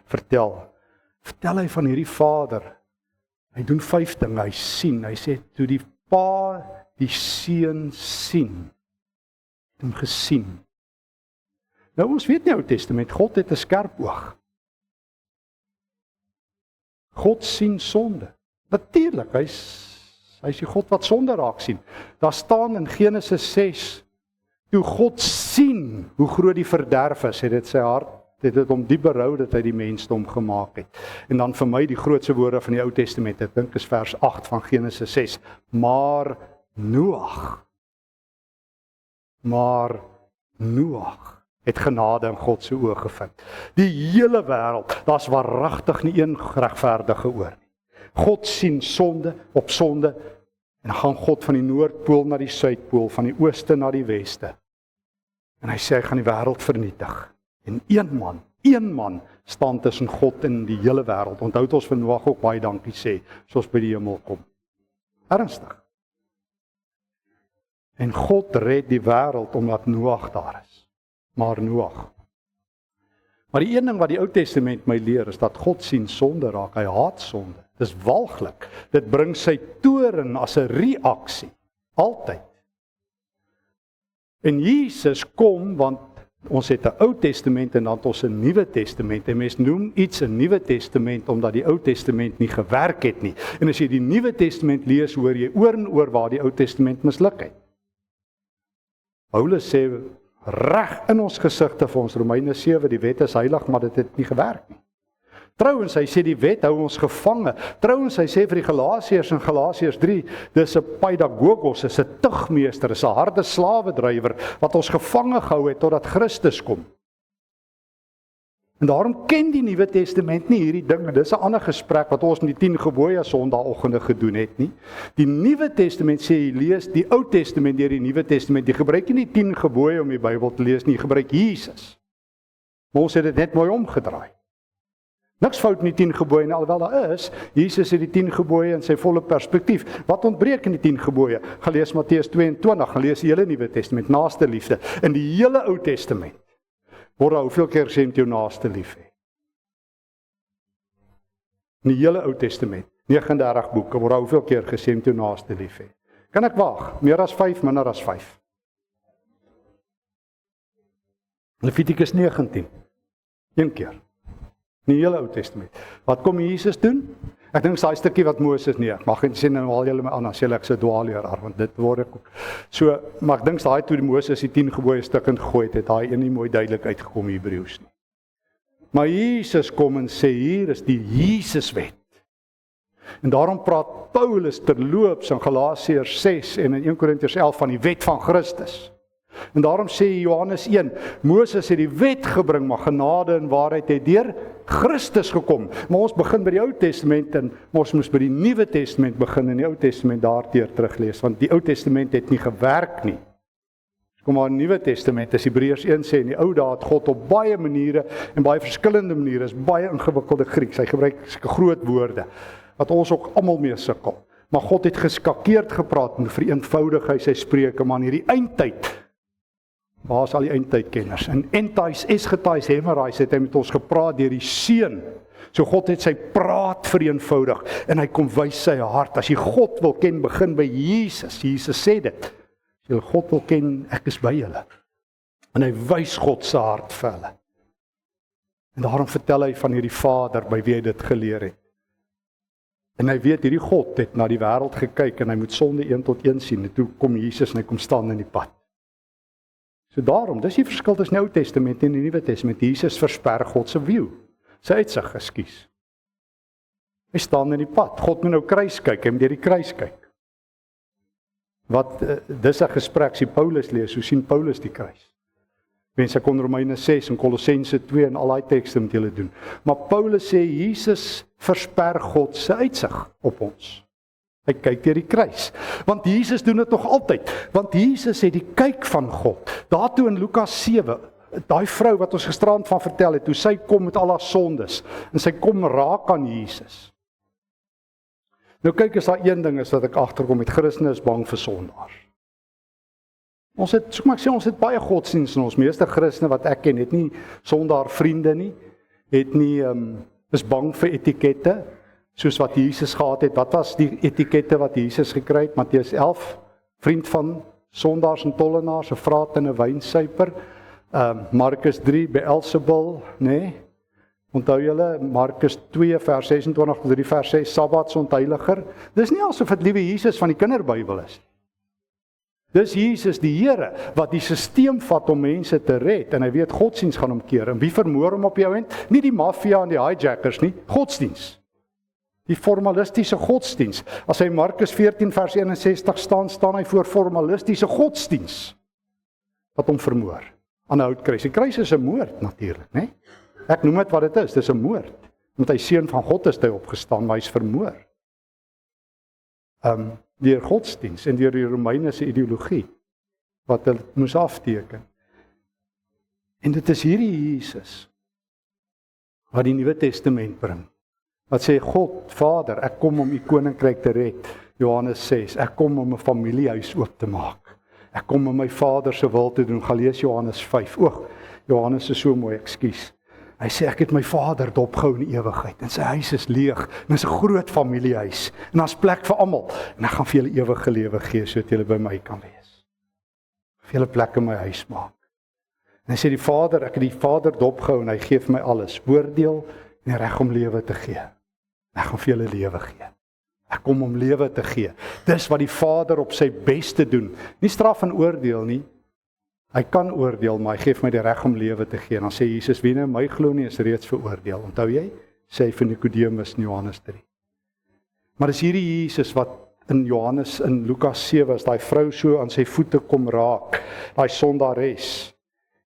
[SPEAKER 2] vertel hy van hierdie Vader. Hy doen 5 dinge, hy sien, hy sê, toe die Pa die Seun sien, het hom gesien. Nou ons weet nie Ou Testament, God het 'n skerp oog. God sien sonde. Natuurlik, hy's die God wat sonde raak sien. Daar staan in Genesis 6, toe God sien hoe groot die verderf is, het dit sy hart, het dit om die berou dat hy die mensdom gemaak het. En dan vir my die grootste woorde van die Ou Testament, ek dink is vers 8 van Genesis 6, maar Noag het genade in God se oë gevind. Die hele wêreld, daar's waaragtig nie een regverdige oor nie. God sien sonde op sonde, en dan gaan God van die Noordpool na die Suidpool, van die ooste na die weste. En hy sê hy gaan die wêreld vernietig. En een man staan tussen God en die hele wêreld. Onthou ons vir Noag ook baie dankie sê, soos by die hemel kom. Ernstig. En God red die wêreld omdat Noag daar is. Maar Noag. Maar die een ding wat die Ou Testament my leer, is dat God sien sonde raak, hy haat sonde. Dis walglik. Dit bring sy toorn as 'n reaksie. Altyd. En Jesus kom, want ons het 'n Ou Testament en dan het ons 'n Nuwe Testament. En mens noem iets 'n Nuwe Testament omdat die Ou Testament nie gewerk het nie. En as jy die Nuwe Testament lees, hoor jy oor en oor waar die Ou Testament misluk het. Paulus sê reg in ons gesigte vir ons, Romeine 7, die wet is heilig, maar dit het nie gewerk nie. Trouwens, hy sê die wet hou ons gevange. Trouwens, hy sê vir die Galasiërs in Galasiërs 3, dis 'n pedagogos, is 'n tugmeester, is 'n harde slawedrywer wat ons gevange gehou het totdat Christus kom. En daarom ken die Nuwe Testament nie hierdie dinge. Dis 'n ander gesprek wat ons met die 10 gebooie Sondagoggende gedoen het nie. Die Nuwe Testament sê jy lees die Ou Testament deur die Nuwe Testament. Jy gebruik nie die 10 gebooie om die Bybel te lees nie, jy gebruik Jesus. Maar ons het dit net mooi omgedraai. Niks fout met die 10 gebooie en alhoewel daar is, Jesus het die 10 gebooie in sy volle perspektief. Wat ontbreek in die 10 gebooie? Gaan lees Matteus 22, gaan lees die hele Nuwe Testament, naaste liefde. In die hele Ou Testament word daar hoeveel keer gesê om jou naaste lief hê? In die hele Ou Testament, 39 boeke, word daar hoeveel keer gesê om jou naaste lief hê? Kan ek waag? Meer as 5, minder as 5. Levitikus 19, 1 keer. In die hele Ou Testament. Wat kom Jesus doen? Ek dink daai stukkie wat Moses nie. Mag jy sê nou al julle my aan as julle ek se dwaalleraar, want dit word ek ook. So, maar ek dink daai toe die Moses die 10 gebooie stukkend gegooi het, daai een nie mooi duidelik uitgekom Hebreëus nie. Maar Jesus kom en sê hier is die Jesuswet. En daarom praat Paulus terloops in Galasiërs 6 en in 1 Korintiërs 11 van die wet van Christus. En daarom sê Johannes 1, Moses het die wet gebring, maar genade en waarheid het deur Christus gekom. Maar ons begin by die Ou Testament en ons moes by die Nuwe Testament begin en die Ou Testament daarteer teruglees, want die Ou Testament het nie gewerk nie. Kom maar, die Nuwe Testament, as Hebreërs 1 sê, in die ou dae het God op baie maniere en baie verskillende maniere, is baie ingewikkelde Grieks, hy gebruik groot woorde, wat ons ook almal mee sukkel. Maar God het geskakeerd gepraat en vereenvoudig hy sy spreuke, maar in hierdie eindtyd, waar is al die eindtydkenners? En entais, esgetais, hemerais, het hy met ons gepraat deur die Seun. So God het sy praat vereenvoudig, en hy kom wys sy hart. As jy God wil ken, begin by Jesus. Jesus sê dit. As jy God wil ken, ek is by julle. En hy wys God se hart vir hulle. En daarom vertel hy van hierdie Vader, by wie hy dit geleer het. En hy weet, hierdie God het na die wêreld gekyk, en hy moet sonde 1 tot 1 sien, en toe kom Jesus, en hy kom staan in die pad. So daarom, dis die verskil tussen die Ou Testament en die Nuwe Testament. Jesus versper God se view, sy uitsig, ekskuus. Hy staan in die pad. God moet nou kruis kyk, hy moet deur die kruis kyk. Wat dis 'n gesprek, as jy Paulus lees, hoe sien Paulus die kruis? Mense kon Romeine 6 en Kolossense 2 en al die tekste met julle doen. Maar Paulus sê, Jesus versper God se uitsig op ons. Hy kyk deur die kruis. Want Jesus doen dit nog altyd. Want Jesus het die kyk van God. Daartoe in Lukas 7, daai vrou wat ons gisterand van vertel het, hoe sy kom met al haar sondes, en sy kom raak aan Jesus. Nou kyk, as daar een ding is wat ek agterkom, met Christene is bang vir sondaars. Ons het baie godsdienste in ons, meeste Christene wat ek ken, het nie sondaar vriende nie, het nie, is bang vir etikette, soos wat Jesus gehad het. Wat was die etikette wat Jesus gekry het? Matteus 11, vriend van sondaars en tollenaars, 'n vraat en 'n wynsuiper. Markus 3, Beelzebul, nee. Onthou julle, Markus 2 vers 26 tot 3 vers 6, Sabbatsontheiliger. Dis nie asof dit liewe Jesus van die kinderbybel is. Dis Jesus die Here wat die stelsel vat om mense te red, en hy weet godsdiens gaan omkeer. En wie vermoor hom op jou end? Nie die maffia en die hijackers nie, godsdiens. Die formalistiese godsdiens. As hy Markus 14 vers 61 staan hy voor formalistiese godsdiens wat hom vermoor aan 'n houtkruis. Die kruis is 'n moord natuurlik, né? Ek noem dit wat dit is, dis 'n moord. Want hy seun van God is hy opgestaan, maar hy's vermoor. Deur godsdiens en deur die Romeinse ideologie wat hulle moes afteken. En dit is hierdie Jesus wat die Nuwe Testament bring. Wat sê God, Vader, ek kom om u koninkryk te red. Johannes 6, ek kom om 'n familiehuis oop te maak. Ek kom om my Vader se wil te doen. Gaan lees Johannes 5. Johannes is so mooi, ekskuus. Hy sê ek het my Vader dopgehou in die ewigheid en sy huis is leeg. En dit is 'n groot familiehuis en daar's plek vir almal. En ek gaan vir julle ewige lewe gee sodat julle by my kan wees. Vir julle plek in my huis maak. En hy sê die Vader, ek het die Vader dopgehou en hy gee vir my alles, oordeel en die reg om lewe te gee. Ek gaan vir julle lewe gee. Ek kom om lewe te gee. Dis wat die Vader op sy beste doen. Nie straf en oordeel nie. Hy kan oordeel, maar hy gee vir my die reg om lewe te gee. En dan sê Jesus, wie nou my glo nie, is reeds veroordeel. Onthou jy? Sê hy vir Nikodemus in Johannes 3. Maar dis hierdie Jesus wat in Lukas 7, as daai vrou so aan sy voete kom raak, daai sondares,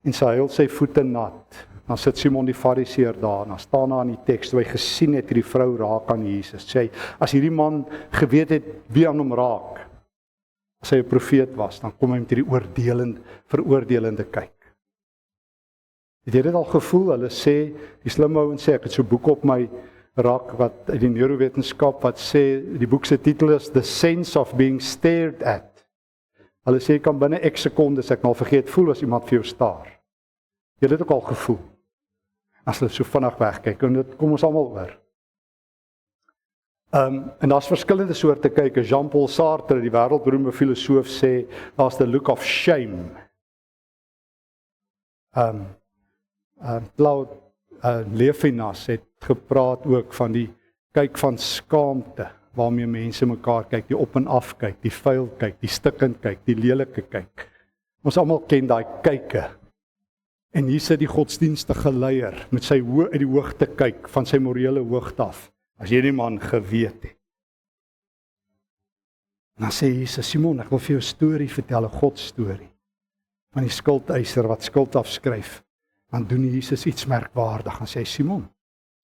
[SPEAKER 2] en sy huil sy voete nat. Dan sit Simon die Fariseer daar, dan staan daar in die teks, toe hy gesien het hierdie vrou raak aan Jesus, sê hy, as hierdie man geweet het wie aan hom raak, as hy 'n profeet was, dan kom hy met hierdie veroordelende kyk. Het jy dit al gevoel? Hulle sê, die slim ouens sê, ek het so 'n boek op my rak, wat uit die neurowetenskap, wat sê, die boek se titel is The Sense of Being Stared At. Hulle sê, kan binne X sekondes, ek nou vergeet, voel as iemand vir jou staar. Jy het dit ook al gevoel. As hulle so vinnig wegkyk, en dit kom ons almal oor. En daar's verskillende soorte kyk. Jean-Paul Sartre, die wêreldberoemde filosoof, sê, daar's the look of shame. Claude Levinas het gepraat ook van die kyk van skaamte, waarmee mense mekaar kyk, die op en af kyk, die vuil kyk, die stikkend kyk, die lelike kyk. Ons almal ken daai kyke. En hier sit die godsdienstige leier met sy uit die hoogte kyk, van sy morele hoogte af, as jy die man geweet het. En dan sê Jesus, Simon, ek wil vir jou 'n storie vertel, 'n Godstorie, van die skuldeiser wat skuld afskryf. Dan doen Jesus iets merkwaardig, en sê, Simon,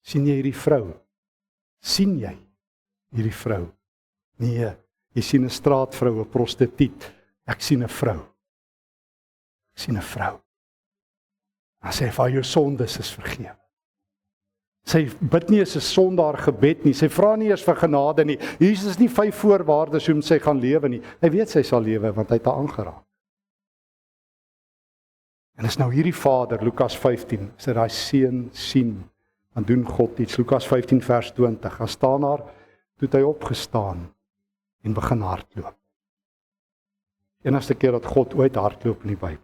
[SPEAKER 2] sien jy hierdie vrou? Sien jy hierdie vrou? Nee, jy sien 'n straatvrou, 'n prostituut. Ek sien 'n vrou. Ek sien 'n vrou. Dan sê hy, vir jou sondes is vergewe. Sy bid nie eens 'n sondaar gebed nie, sy vra nie eers vir genade nie. Jesus is nie 5 voorwaardes hoe sy gaan lewe nie. Hy weet sy sal lewe, want hy het haar aangeraak. En is nou hierdie vader, Lukas 15, as hy daai seun sien, dan doen God iets. Lukas 15 vers 20, dan staan daar, toe het hy opgestaan en begin hardloop. Enigste keer dat God ooit hardloop in die Bybel.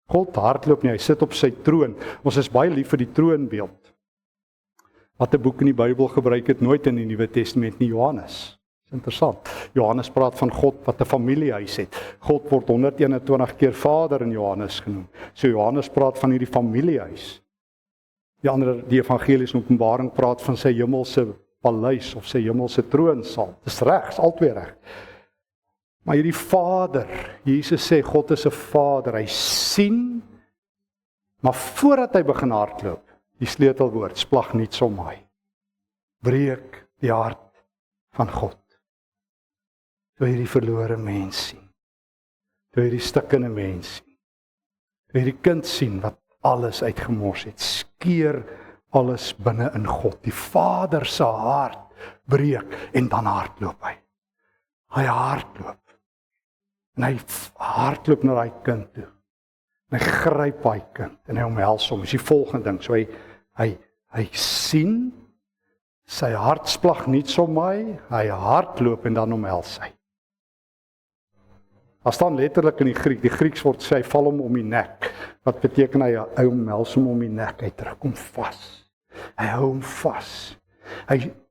[SPEAKER 2] God hardloop nie, hy sit op sy troon. Ons is baie lief vir die troonbeeld. Wat 'n boek in die Bybel gebruik het, nooit in die Nuwe Testament nie, Johannes. Dis interessant. Johannes praat van God wat 'n familiehuis het. God word 121 keer Vader in Johannes genoem. So Johannes praat van hierdie familiehuis. Die evangelies en Openbaring praat van sy hemelse paleis of sy hemelse troonsaal. Dis reg, is albei reg. Maar hierdie Vader, Jesus sê God is 'n Vader. Hy sien Maar voordat hy begin hardloop, die sleutelwoord, splag niets om my. Breek die hart van God. Toe hy die verlore mens sien. Toe hy die stikkende mens sien. Toe hy die kind sien wat alles uitgemors het. Skeur alles binne in God. Die Vader se hart breek en dan hardloop hy. Hy hardloop. En hy hardloop na daai kind toe. En hy gryp daai kind en hy omhels hom. Dis die volgende ding. So hy sien, sy hart splag niets om my, hy hardloop en dan omhels hy. Daar staan letterlik in die Grieks word sê, hy val hom om die nek. Wat beteken hy omhels hom om die nek, hy druk hom vas. Hy hou hom vas.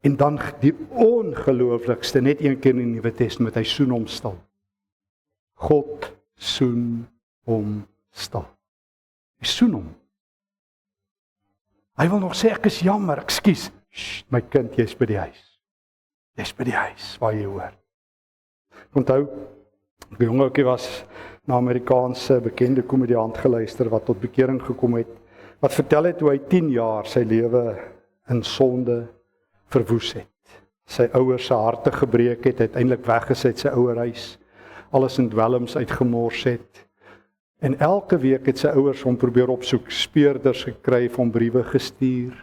[SPEAKER 2] En dan die ongelooflikste, net een keer in die Nuwe Testament, hy soen hom stil. God soen hom stil. Hy soen hom. Hy wil nog sê, ek is jammer, ekskuus. My kind, jy's by die huis. Jy's by die huis, waar jy hoor. Onthou, die jong ouetjie was na Amerikaanse bekende komediant geluister, wat tot bekering gekom het, wat vertel het hoe hy 10 jaar sy lewe in sonde verwoes het. Sy ouers se harte gebreek het, uiteindelik weggesit sy ouerhuis, alles in dwelms uitgemors het. En elke week het sy ouers hom probeer opsoek, speurders gekry, hom briewe gestuur.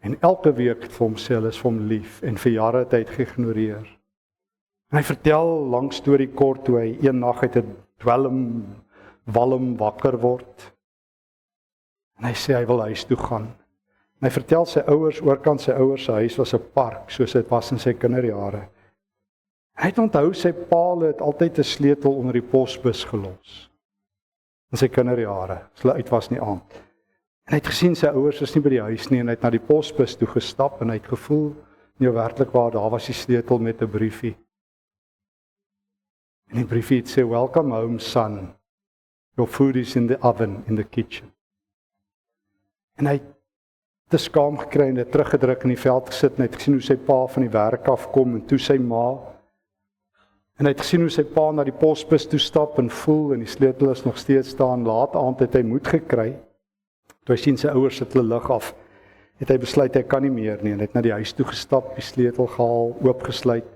[SPEAKER 2] En elke week het vir hom sê, hulle is vir hom lief, en vir jare het hy het geïgnoreer. En hy vertel, lang storie kort, hoe hy een nag uit 'n walm wakker word. En hy sê, hy wil huis toe gaan. En hy vertel sy ouers, oorkant sy ouers se huis was 'n park, soos dit was in sy kinderjare. En hy het onthou, sy pa het altyd 'n sleutel onder die posbus gelos. In sy kinderjare, as hulle uit was in die aand. En hy het gesien, sy ouers is nie by die huis nie, en hy het na die posbus toe gestap, en hy het gevoel, nie werklik waar, daar was die sleutel met 'n briefie. En die briefie het sê, welcome home son, your food is in the oven, in the kitchen. En hy het te skaam gekry en het teruggedruk in die veld gesit, en hy het gesien hoe sy pa van die werk afkom, en toe sy ma. En hy het gesien hoe sy pa na die posbus toe stap en voel, en die sleutel is nog steeds staan. Laat aand het hy moed gekry. Toe hy sien sy ouers sit hulle lig af, het hy besluit hy kan nie meer nie, en hy het na die huis toe gestap, die sleutel gehaal, oopgesluit,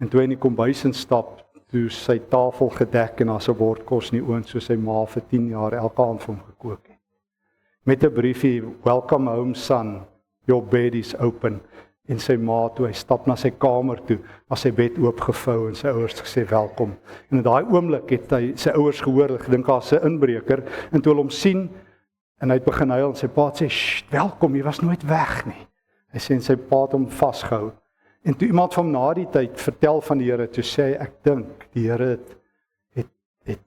[SPEAKER 2] en toe hy in die kombuis instap, toe sy tafel gedek en as 'n bord kos in die oond, soos sy ma vir 10 jaar elke aand vir hom gekook het. Met 'n briefie, welcome home son, your bed is open. En sy ma, toe hy stap na sy kamer toe, was sy bed oopgevou en sy ouers gesê welkom. En in daai oomblik het hy sy ouers gehoor, hulle gedink daar's 'n inbreker, en toe hulle hom sien, en hy het begin huil, en sy pa het sê, welkom, jy was nooit weg nie. Hy sê, en sy pa het hom vasgehou. En toe iemand van na die tyd vertel van die Here, toe sê hy, ek dink, die Here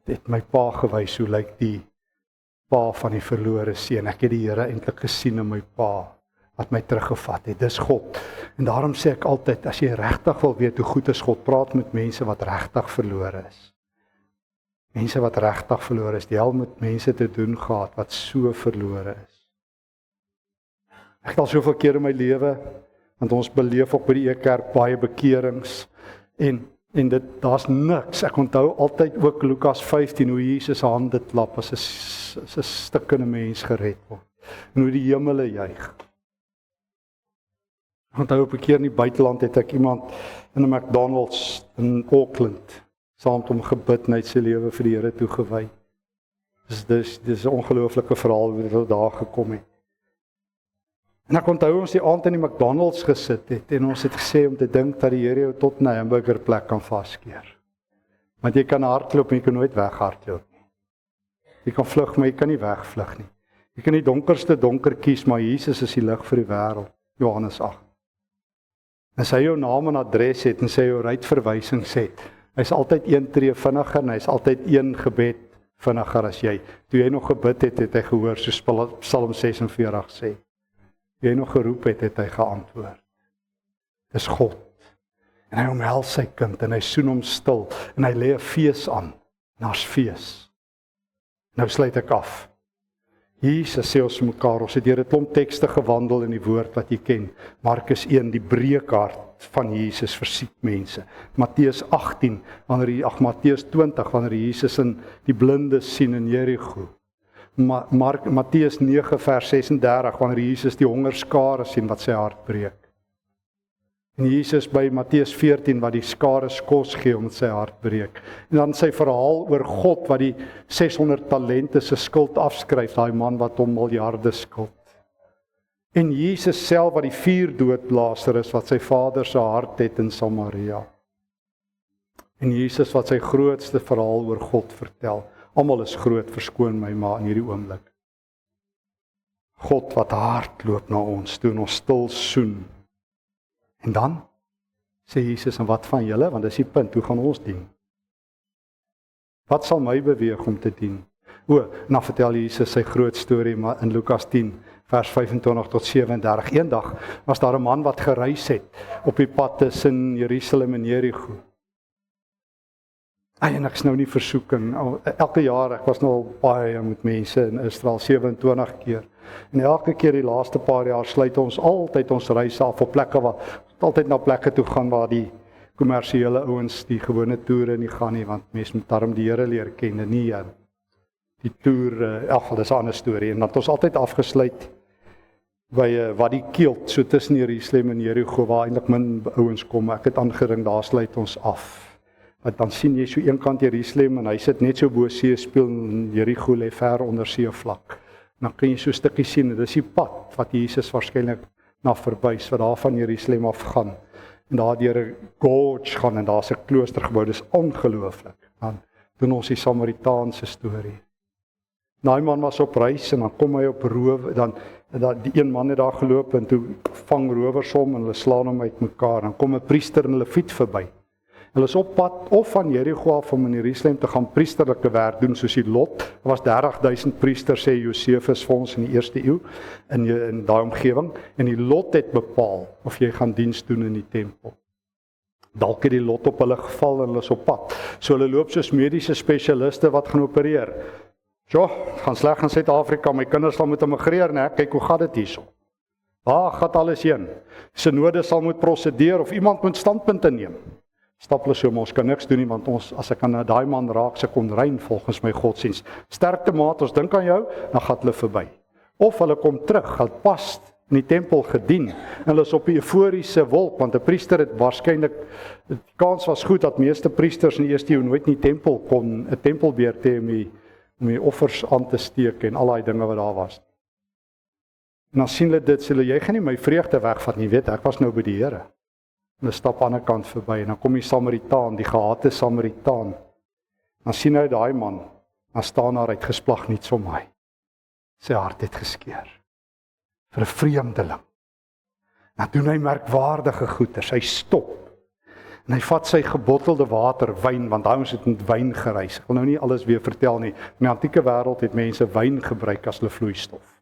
[SPEAKER 2] het my pa gewys, hoe lyk die pa van die verlore seun. Ek het die Here eintlik gesien in my pa, wat my teruggevat het, dis God. En daarom sê ek altyd, as jy regtig wil weet hoe goed is God, praat met mense wat regtig verlore is. Mense wat regtig verlore is, die hel met mense te doen gehad, wat so verlore is. Ek het al soveel keer in my lewe, want ons beleef ook by die Ekerk baie bekerings, en daar's niks, ek onthou altyd ook Lukas 15, hoe Jesus hande klap, as 'n stikkende mens gered word, en hoe die hemele juig. Ek onthou op 'n keer in die buiteland, het ek iemand in 'n McDonald's in Auckland, saam met hom gebid, en hy het sy lewe vir die Here toegewy. Dis 'n ongelooflike verhaal, hoe dit daar gekom het. En ek onthou ons die aand in die McDonald's gesit het, en ons het gesê om te dink dat die Here jou tot 'n hamburger plek kan vaskeer. Want jy kan hardloop, en jy kan nooit weghardloop nie. Jy kan vlug, maar jy kan nie wegvlug nie. Jy kan die donkerste donker kies, maar Jesus is die lig vir die wêreld, Johannes 8. En as hy jou naam en adres het, en sy jou ruitverwysings het, hy's altyd een tree vinniger, en hy's altyd een gebed vinniger as jy. Toe jy nog gebid het, het hy gehoor, soos Psalm 46 sê. Jy nog geroep het, het hy geantwoord. Dis God. En hy omhels sy kind, en hy soen hom stil, en hy lê 'n fees aan, en daar's fees. Nou sluit ek af. Jesus sê ons mekaar, ons het deur 'n klomp tekste gewandel in die woord wat jy ken. Markus 1, die breekhart van Jesus vir siek mense. Matteus 20, wanneer Jesus in die blinde sien in Jerigo.
[SPEAKER 3] Matteus 9 vers 36, wanneer Jesus die hongerskare sien wat sy hart breek. En Jesus by Matteus 14 wat die skares kos gee omdat sy hart breek. En dan sy verhaal oor God wat die 600 talente se skuld afskryf, daai man wat hom miljarde skuld. En Jesus self wat die vuurdood Lazarus wat sy vader se hart het in Samaria. En Jesus wat sy grootste verhaal oor God vertel. Almal is groot, verskoon my maar in hierdie oomblik. God wat hardloop na ons toe en ons stil soen. En dan sê Jesus, en wat van julle? Want dis die punt, hoe gaan ons dien? Wat sal my beweeg om te dien? Dan vertel Jesus sy groot storie in Lukas 10, vers 25 tot 37. Eendag was daar 'n man wat gereis het op die pad tussen Jerusalem en Jerigo. En ek's nou nie versoeking. Elke jaar, ek was nou al baie met mense in Israel, 27 keer. En elke keer die laaste paar jaar sluit ons altyd ons reise af op plekke altyd na plekke toe gaan waar die kommersiële ouens die gewone toere nie gaan nie, want mense moet daarom die Here leer ken en nie die toer, dis 'n ander storie. En dan het ons altyd afgesluit by wat die Kielt, so tussen Jerusalem en Jerigo, waar eintlik min ouens kom. Ek het aangering, daar sluit ons af. Want dan sien jy so een kant Jerusalem en hy sit net so bo seespieël en Jerigo lê ver onder seevlak. Dan kan jy so 'n stukkie sien, dit is die pad wat Jesus waarskynlik na verwys, wat daar van Jerusalem af gaan. En daar deur 'n gorge gaan en daar's 'n klooster gebou, dis ongelooflik. Dan doen ons die Samaritaanse storie. Daai man was op reis en dan kom hy op roof, dan die een man het daar geloop en toe vang rowers hom en hulle slaan hom uitmekaar. Dan kom 'n priester en 'n leviet verby. Hulle is op pad of van Jerigo af om in Jerusalem te gaan priesterlike werk doen soos die lot. Daar was 30.000 priesters, sê Josefus vir ons in die 1ste eeu in daai omgewing, en die lot het bepaal of jy gaan diens doen in die tempel. Dalk het die lot op hulle geval en hulle is op pad. So hulle loop soos mediese spesialiste wat gaan opereer. Gaan sleg in Suid-Afrika, my kinders sal moet immigreer, né? Kyk hoe gaan dit hierso. Waar gaan alles heen? Synode sal moet prosedeer of iemand moet standpunte neem. Stap hulle so, maar ons kan niks doen nie, want ons, as ek aan daai man raak, se kon rein volgens my godsdiens. Sterkte maat, ons dink aan jou, dan gaan hulle verby. Of hulle kom terug, hulle pas in die tempel gedien, en hulle is op 'n euforiese wolk, want 'n priester het waarskynlik, die kans was goed dat meeste priesters in die 1ste eeu nooit in die tempel kon 'n tempelbeerd hê om die offers aan te steek en al daai dinge wat daar was. En dan sien hulle dit, sê hulle, jy gaan nie my vreugde wegvat nie, weet ek was nou by die Here. En hulle stap aan die ander kant verby en dan kom die Samaritaan, die gehate Samaritaan. Dan sien hy daai man, dan staan daar uitgesplag niets om hy. Sy hart het geskeur vir 'n vreemdeling. Dan doen hy merkwaardige goeders. Hy stop en hy vat sy gebottelde water, wyn, want hy het met wyn gereis. Ek wil nou nie alles weer vertel nie. In die antieke wêreld het mense wyn gebruik as hulle vloeistof.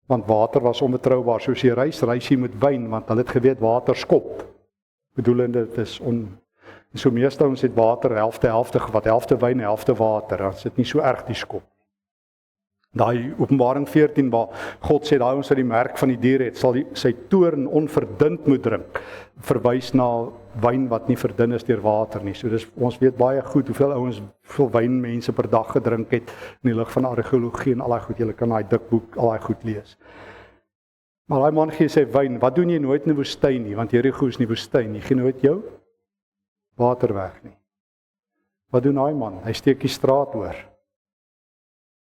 [SPEAKER 3] Want water was onbetroubaar. Soos jy reis jy met wyn, want hulle het geweet water skop. Bedoelende dit is so meeste ons het water helfte gevat, helfte wyn, helfte water. Dan is dit nie so erg die skop. Daai Openbaring 14 waar God sê daai ons uit die merk van die dier het, sal sy toorn onverdund moet drink. Verwys na wyn wat nie verdun is deur water nie. So dis ons weet baie goed hoeveel wyn mense per dag gedrink het in die lig van argeologie en al daai goed. Jy kan daai dik boek al daai goed lees. Maar daai man gee sy wyn, wat doen jy nooit in die woestyn nie, want Jerigo is nie woestyn nie. Jy gee nooit jou water weg nie. Wat doen daai man? Hy steek die straat oor.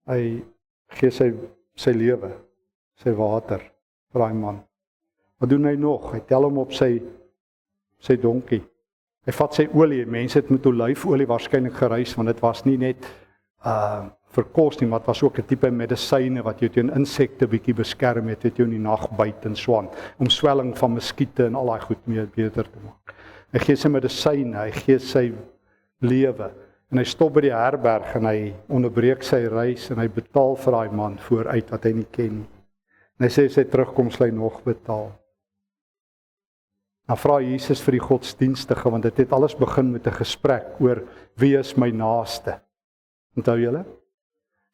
[SPEAKER 3] Hy gee sy lewe, sy water vir daai man. Wat doen hy nog? Hy tel hom op sy donkie. Hy vat sy olie. Mense het met olyfolie waarskynlik gereis, want dit was nie net vir kos nie, maar dit was ook 'n tipe medisyne wat jou teen insekte bietjie beskerm het jou in die nag byt en swaan, om swelling van muskiete en al daai goed meer beter te maak. Hy gee sy medisyne, hy gee sy lewe. En hy stop by die herberg en hy onderbreek sy reis en hy betaal vir daai man vooruit wat hy nie ken nie. En hy sê sy terugkom sal hy nog betaal. Nou vra Jesus vir die godsdienstige, want dit het alles begin met 'n gesprek oor wie is my naaste. Onthou julle?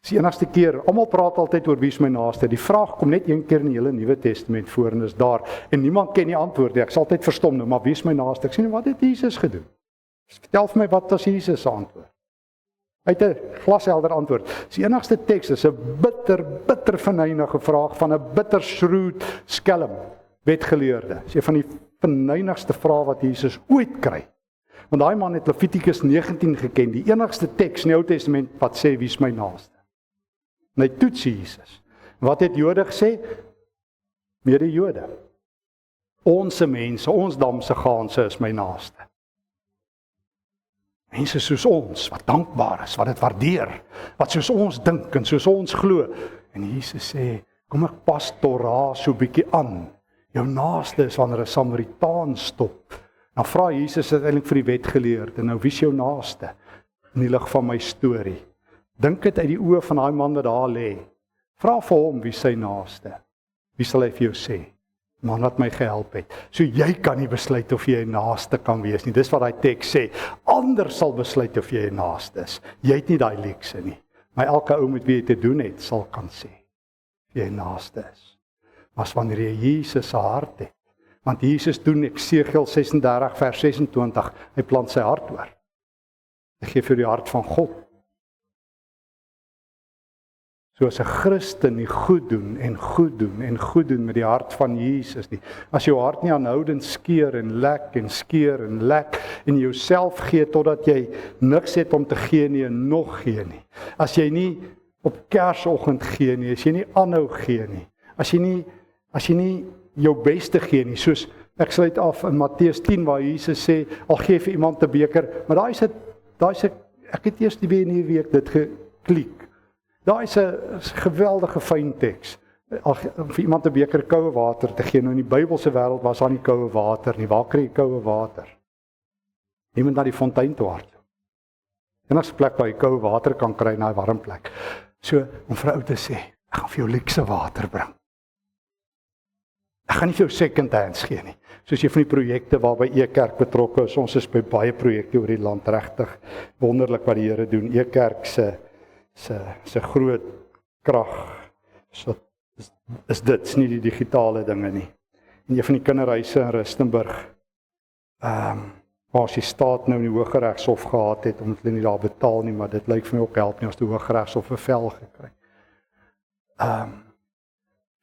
[SPEAKER 3] Dis die enigste keer, almal praat altyd oor wie is my naaste. Die vraag kom net een keer in die hele Nuwe Testament voor en is daar. En niemand ken die antwoord nie. Ek sal altyd verstom nou, maar wie is my naaste? Ek sê, wat het Jesus gedoen? Vertel vir my, wat was Jesus se antwoord? Hy het 'n glashelder antwoord. Dis die enigste teks, is 'n bitter venynige vraag van 'n bitter shrewd skelm wetgeleerde. Dis een van die venynigste vrae wat Jesus ooit kry. Want daai man het Levitikus 19 geken, die enigste teks in die Ou Testament wat sê wie is my naaste. En hy toets Jesus. Wat het Jode gesê? Mede-Jode. Onse mense, ons damse gaanse is my naaste. Mense soos ons, wat dankbaar is, wat dit waardeer, wat soos ons dink en soos ons glo. En Jesus sê, kom ek pas Torah so bietjie aan. Jou naaste is wanneer 'n Samaritaan stop. Dan vra Jesus uiteindelik vir die wetgeleerde, nou wie is jou naaste? In die lig van my storie. Dink dit uit die oë van daai man wat daar lê. Vra vir hom wie sy naaste. Wie sal hy vir jou sê? Man wat my gehelp het. So jy kan nie besluit of jy 'n naaste kan wees nie. Dis wat daai teks sê. Ander sal besluit of jy 'n naaste is. Jy het nie daai luukse nie. Maar elke ou met wie jy te doen het, sal kan sê of jy 'n naaste is. Maar wanneer jy Jesus se hart het, want Jesus doen Esegiel 36 vers 26, hy plant sy hart oor. Hy gee vir die hart van God. So as 'n Christen nie goed doen en goed doen en goed doen met die hart van Jesus nie. As jou hart nie aanhoudend skeer en lek en skeer en lek en jouself gee totdat jy niks het om te gee nie en nog gee nie. As jy nie op Kersoggend gee nie, as jy nie aanhou gee nie. As jy nie jou beste gee nie, soos ek sluit af in Matteus 10 waar Jesus sê, al gee vir iemand 'n beker, maar daai is ek het eers die hierdie week dit geklik. Daar is 'n geweldige fyn teks. Al vir iemand 'n beker koue water te gee, nou in die Bybelse wêreld was daar nie koue water nie. Waar kry jy koue water? Jy moet na die fontein toe hardloop. Enigste plek waar jy koue water kan kry, na 'n warm plek. So om vir 'n ou te sê, ek gaan vir jou luukse water bring. Ek gaan nie vir jou second hands gee nie. Soos jy van die projekte waarby E-Kerk betrokke is, ons is by baie projekte oor die land, regtig wonderlik wat die Here doen. E-Kerk se groot krag is dit, nie die digitale dinge nie. En een van die kinderhuise in Rustenburg, waar as die staat nou in die Hooggeregshof gehad het, omdat hulle nie daar betaal nie, maar dit lyk vir my ook help nie as die Hooggeregshof 'n vel gekry.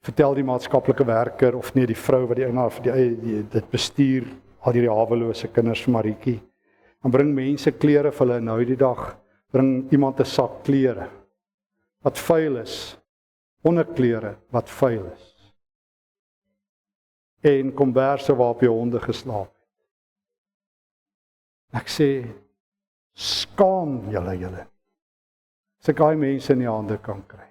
[SPEAKER 3] Vertel die maatskaplike werker, of nee, die vrou wat dit bestuur, al die hawelose kinders vir Marietjie, dan bring mense klere vir hulle, nou die dag, bring iemand 'n sak klere, wat vuil is, onderklere, wat vuil is, en komberse waarop jou honde geslaap het. Ek sê, skaam julle, as ek daai mense in die hande kan kry.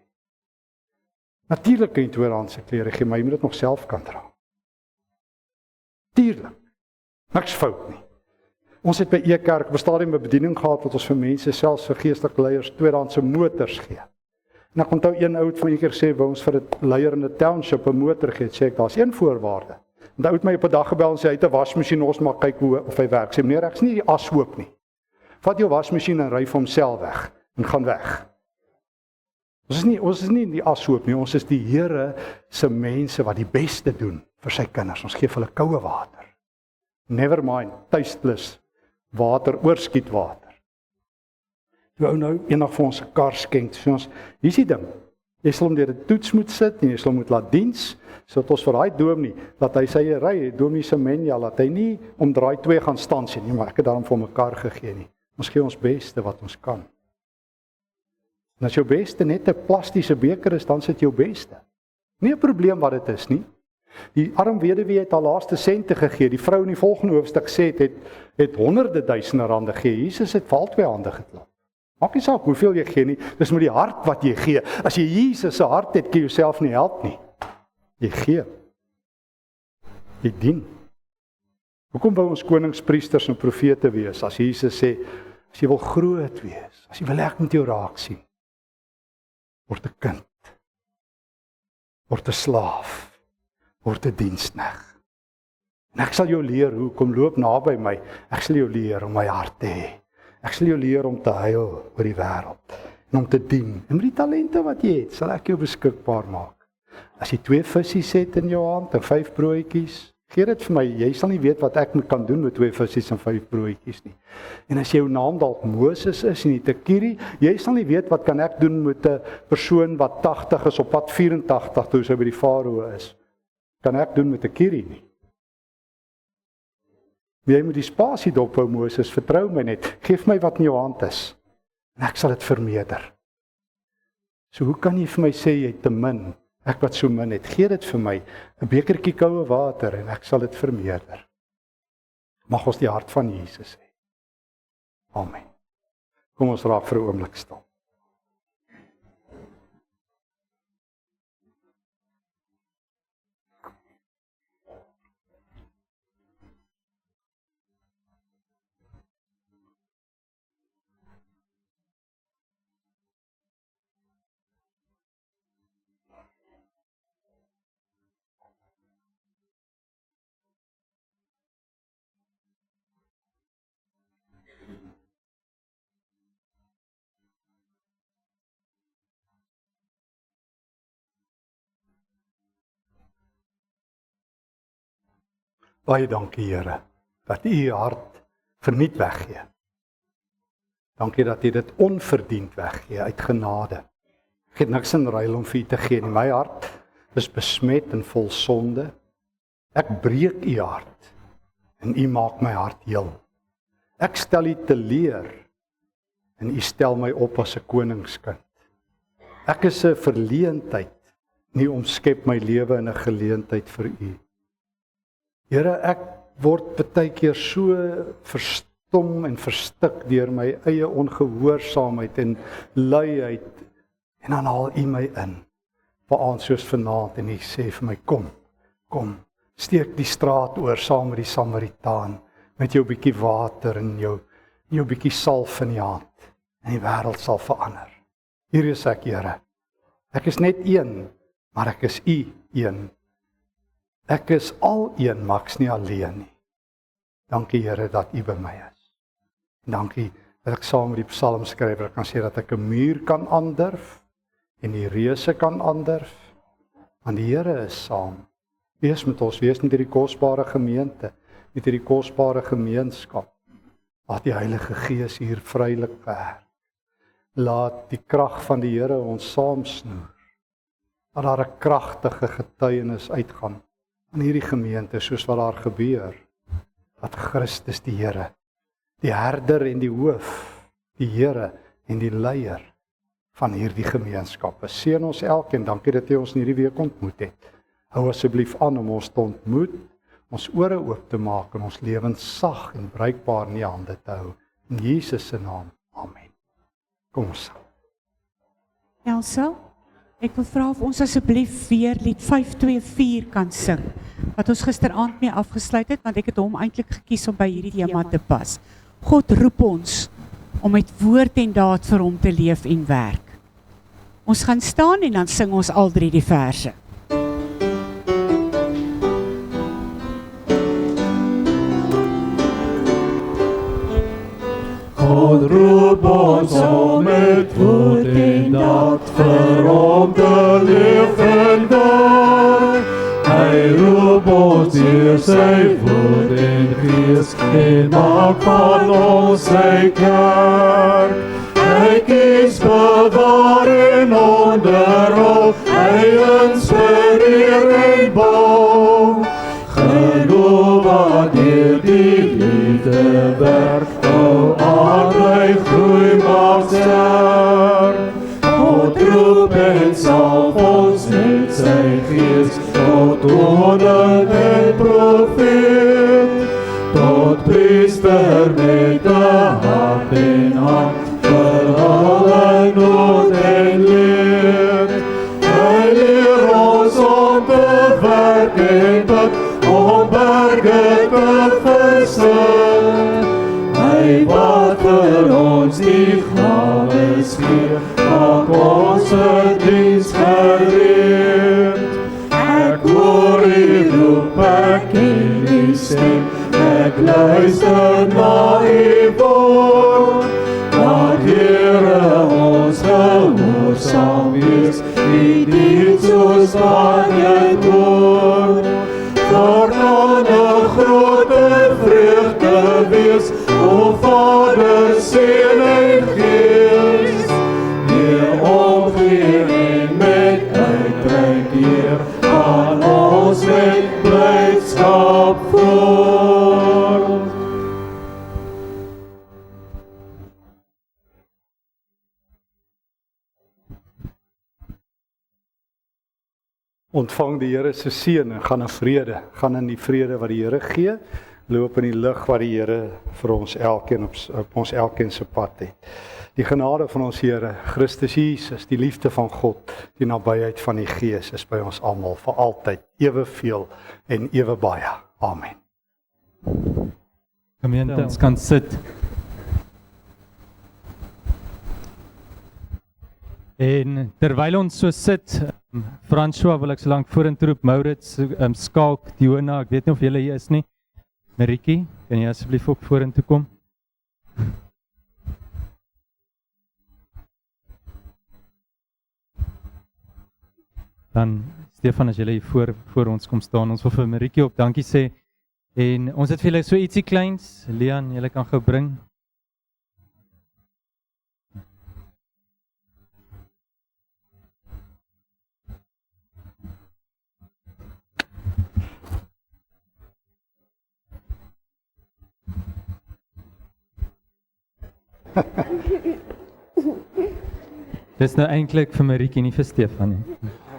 [SPEAKER 3] Natuurlik kan jy tweedehandse klere gee, maar jy moet dit nog self kan dra. Tuurlik, niks fout nie. Ons het by E-Kerk op 'n stadium 'n bediening gehad wat ons vir mense, selfs vir geestelike leiers, tweedehandse motors gee. En ek onthou een ou het van 'n keer gesê, wou ons vir 'n leier in 'n township 'n motor gee, sê ek, daar's een voorwaarde. En die ou het my op 'n dag gebel en sê hy het 'n wasmasjien, ons maar kyk hoe of hy werk. Sê meneer, ek's nie die ashoop nie. Vat jou wasmasjien en ry vir homself weg en gaan weg. Ons is nie die ashoop nie, ons is die Here se mense wat die beste doen vir sy kinders. Ons gee vir hulle koue water. Never mind, tasteless water, oorskiet water. Toe ou nou eendag vir ons 'n kar skenk, sê ons, hier is die ding. Jy sal hom deur 'n toets moet sit en jy sal hom moet laat diens, sodat ons vir daai dominee, dat hy sy ry, dominee se manual, dat hy nie om draai 2 gaan staan sê nie, maar ek het daarom vir hom 'n kar gegee nie. Ons gee ons beste wat ons kan. En as jou beste net 'n plastiese beker is, dan sit jou beste. Nie 'n probleem wat dit is nie. Die arm weduwee het haar laaste sente gegee. Die vrou in die volgende hoofstuk sê het honderde duisende rande gegee. Jesus het vir al 2 hande geklap. Maak nie saak hoeveel jy gee nie, dis met die hart wat jy gee. As jy Jesus se hart het, kan jy jouself nie help nie. Jy gee. Jy dien. Hoekom wou ons konings, priesters en profete wees? As Jesus sê, as jy wil groot wees, as jy wil ek met jou raak sien, word 'n kind, word 'n slaaf, word 'n diensknegt. En ek sal jou leer hoe, kom loop naby my, ek sal jou leer om my hart te hê. Ek sal jou leer om te huil oor die wêreld en om te dien. En met die talente wat jy het, sal ek jou beskikbaar maak. As jy 2 visse het in jou hand en 5 broodjies, Gee dit vir my, jy sal nie weet wat ek kan doen met 2 visse en 5 broodjies nie. En as jou naam dalk Moses is en nie Tekiri, jy sal nie weet wat kan ek doen met 'n persoon wat 80 is op pad 84 toe sy by die farao is. Kan ek doen met Tekiri nie. Jy moet die spasie dophou, Moses, vertrou my net. Geef my wat in jou hand is en ek sal dit vermeerder. So hoe kan jy vir my sê jy het te min? Ek wat so min het, gee dit vir my, 'n bekertjie koue water en ek sal dit vermeerder. Mag ons die hart van Jesus hê. Amen. Kom ons raak vir 'n oomblik stil. Baie dankie, Here, dat U U hart verniet weggee. Dankie dat U dit onverdiend weggee uit genade. Ek het niks in ruil om vir U te gee nie. My hart is besmet en vol sonde. Ek breek U hart en U maak my hart heel. Ek stel U teleur en U stel my op as 'n koningskind. Ek is 'n verleentheid, nie omskep my lewe in 'n geleentheid vir U. Here, ek word baie keer so verstom en verstik deur my eie ongehoorsaamheid en luiheid, en dan haal U my in, veral soos vanaand, en U sê vir my, kom, steek die straat oor saam met die Samaritaan, met jou bietjie water en jou bietjie salf in die hand, en die wêreld sal verander. Hier is ek, Here. Ek is net een, maar ek is U een. Ek is al een, maar ek's nie alleen nie. Dankie, Here, dat U by my is. En dankie dat ek saam met die psalmskrywer kan sê dat ek 'n muur kan aandurf en die reuse kan aandurf, want die Here is saam. Wees met ons, wees met hierdie kosbare gemeente, met hierdie kosbare gemeenskap. Laat die Heilige Gees hier vrylik werk. Laat die krag van die Here ons saamsnoer. Dat daar 'n kragtige getuienis uitgaan in hierdie gemeente, soos wat daar gebeur, dat Christus die Here, die herder en die hoof, die Here en die leier van hierdie gemeenskap is. Seën ons elkeen, dankie dat U ons in hierdie week ontmoet het. Hou asseblief aan om ons te ontmoet, ons ore oop te maak en ons lewens sag en bruikbaar in U hande te hou. In Jesus se naam, amen. Kom ons.
[SPEAKER 1] Elsa, ek wil vra of ons asseblief weer lied 524 kan sing, wat ons gisteraand mee afgesluit het, want ek het hom eintlik gekies om by hierdie tema te pas. God roep ons om met woord en daad vir hom te leef en werk. Ons gaan staan en dan sing ons al 3 die verse.
[SPEAKER 2] God roep ons om met woord en daad vir hom te leef en werk. Hy roep ons deur sy woord en gees en maak van ons sy kerk. Hy kies, bewaar en onderhou, hy inspireer en bou. Geloof wat deur die liefde werk, hy groei maak sterk. God roep en salf ons met sy gees, tot koning en profeet, tot priester met 'n hart en hand, vir alle nood en leed. Hy leer ons om te werk en bid, om berge te versit. Hy wat vir ons die gawes gee, maak ons 'n diens gereed. Ek hoor U roep, ek ken U stem, ek luister na U woord. Laat Here ons gehoorsaam wees, U dien soos wat jy hoor. Voortaan ons met blydskap voort.
[SPEAKER 3] Ontvang die Here se seën en gaan in vrede, gaan in die vrede wat die Here gee, loop in die lig wat die Here vir ons elkeen op ons elkeen se pad het. Die genade van ons Here Christus Jesus, die liefde van God, die nabyheid van die Gees is by ons almal vir altyd, eweveel en ewe baie. Amen.
[SPEAKER 4] Gemeente, ons kan sit. En terwyl ons so sit, François wil ek so lank vorentoe roep, Maurits, Skalk, Diona, ek weet nie of julle hier is nie. Marikie, kan jy asseblief ook vorentoe kom? Dan, Stefan, as julle hier voor ons kom staan, ons wil vir Marikie op dankie sê. En ons het vir julle so ietsie kleins, Leon, julle kan gou bring. Dis nou eintlik vir Marikie, nie vir Stefan nie.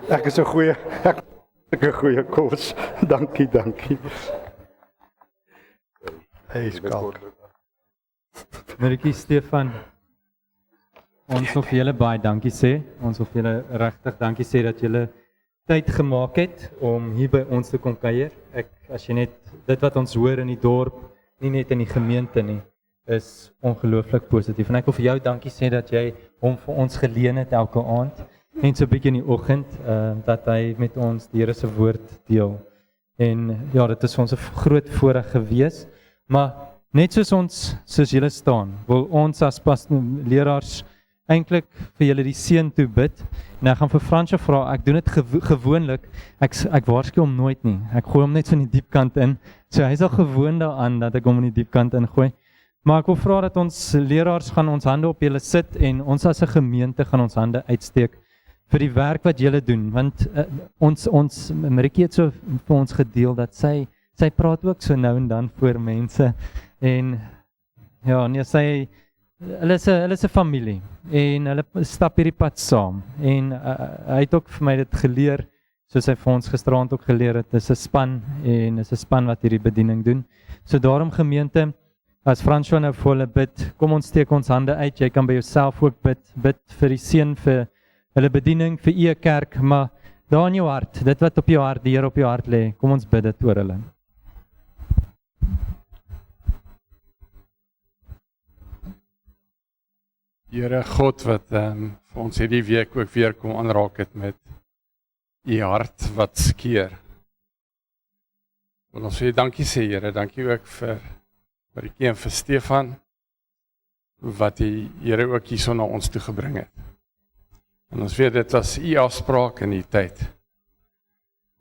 [SPEAKER 3] Ek is 'n goeie kos. Dankie. Hey, Skalk.
[SPEAKER 4] Marikie, Stefan, ons wil vir julle baie dankie sê. Ons wil vir julle regtig dankie sê dat julle tyd gemaak het om hier by ons te kom kuier. As jy net dit wat ons hoor in die dorp, nie net in die gemeente nie, is ongelooflik positief. En ek wil vir jou dankie sê dat jy hom vir ons geleen het elke aand en so 'n bietjie in die oggend dat hy met ons die Here se woord deel. En ja, dit is vir ons 'n groot voorreg gewees. Maar net soos julle staan, wil ons as leraars eintlik vir julle die seën toe bid. En ek gaan vir Fransjo vra, ek doen dit gewoonlik, ek waarsku hom nooit nie. Ek gooi hom net so in die diep kant in. So hy is al gewoond daaraan dat ek hom in die diep kant ingooi. Maar ek wil vra dat ons leraars gaan ons hande op julle sit en ons as 'n gemeente gaan ons hande uitsteek vir die werk wat julle doen. Want ons Marikie het so vir ons gedeel dat sy praat ook so nou en dan voor mense. En ja, nee, hulle is 'n familie en hulle stap hierdie pad saam. En hy het ook vir my dit geleer, soos hy vir ons gisteraand ook geleer het, dis 'n span en dis 'n span wat hierdie bediening doen. So daarom gemeente, as François nou vir hulle bid, kom ons steek ons hande uit, jy kan by jouself ook bid vir die seën vir hulle bediening, vir u kerk, maar daar in jou hart, dit wat op jou hart, die Here op jou hart lê, kom ons bid dit oor hulle.
[SPEAKER 5] Here God wat vir ons hierdie week ook weer kom aanraak het met u hart wat skeer. Wil ons vir dankie sê Here, dankie ook vir Marikie en vir Stefan, wat die Here ook hierso na ons toe gebring het. En ons weet dit was u afspraak in die tyd.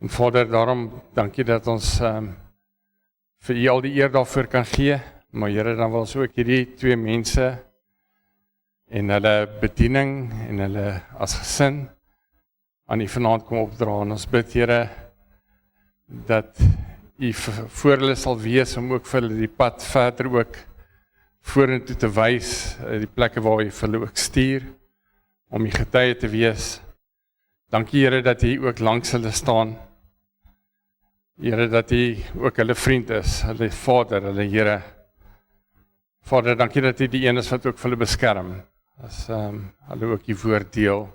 [SPEAKER 5] En Vader, daarom dankie dat ons vir u al die eer daarvoor kan gee, maar Here, dan wil ons ook hierdie twee mense en hulle bediening en hulle as gesin aan u vanaand kom opdra. En ons bid Here, dat u voor hulle sal wees om ook vir hulle die pad verder ook vorentoe te wys, die plekke waar u vir hulle ook stuur, om die getuie te wees. Dankie Here dat u ook langs hulle staan. Here dat u ook hulle vriend is, hulle Vader, hulle Here. Vader, dankie dat u die een is wat ook vir hulle beskerm, as hulle ook die woord deel.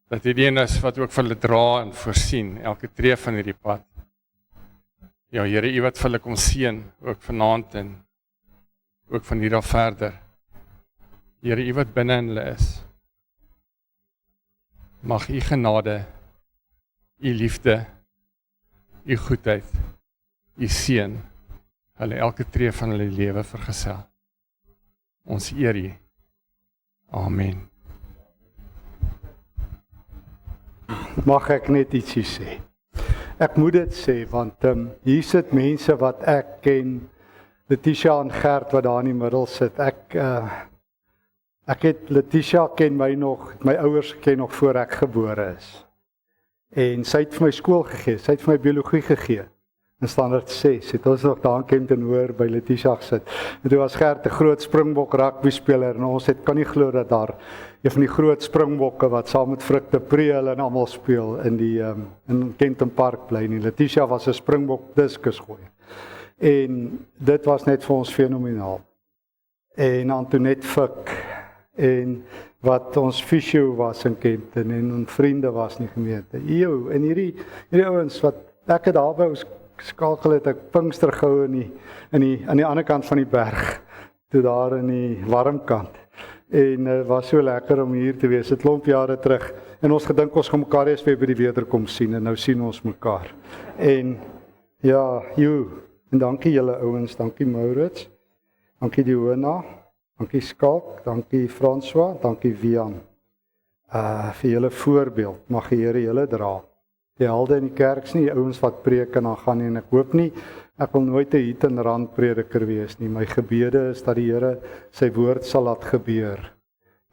[SPEAKER 5] Dat u die een is wat ook vir hulle dra en voorsien, elke tree van hierdie pad. Ja, Here, u wat vir hulle kom seën, ook vanaand en ook van hier af verder. Here, u wat binne in hulle is. Mag u genade, u liefde, u goedheid, u seën, hulle elke tree van hulle lewe vergesel. Ons eer u. Amen.
[SPEAKER 3] Mag ek net ietsie sê? Ek moet dit sê, want hier sit mense wat ek ken, Letitia en Gert wat daar in die middel sit. Ek het Letitia ken my nog, my ouers geken nog voor ek gebore is. En sy het vir my skool gegee, sy het vir my biologie gegee. In standaard 6 het ons nog daar in Kempton Hoër by Letitia gesit. En toe was Gert 'n groot Springbok rugby speler en ons kan nie glo dat daar een van die groot Springbokke wat saam met Frik de Preel en almal speel in die in Kempton Park bly nie. Letitia was 'n Springbok diskus gooi. En dit was net vir ons fenomenaal. En Antoinette Fik en wat ons fisio was in Kempton en vriende was in die gemeente. Eeu, en hierdie ouens wat ek het daar by ons skakel het ek Pinkster gehou aan die ander kant van die berg, toe daar in die warm kant. En was so lekker om hier te wees, 'n klomp jare terug. En ons gedink ons gaan mekaar eers weer by die wederkom sien en nou sien ons mekaar. En ja, en dankie julle ouens, dankie Maurits, dankie Diona, dankie Skalk, dankie François, dankie Wian. Vir julle voorbeeld, mag die Here julle dra. Die helde in die kerk nie ouens wat preek en dan gaan nie, en ek hoop nie, ek wil nooit 'n hit en rand prediker wees nie. My gebede is dat die Here sy woord sal laat gebeur.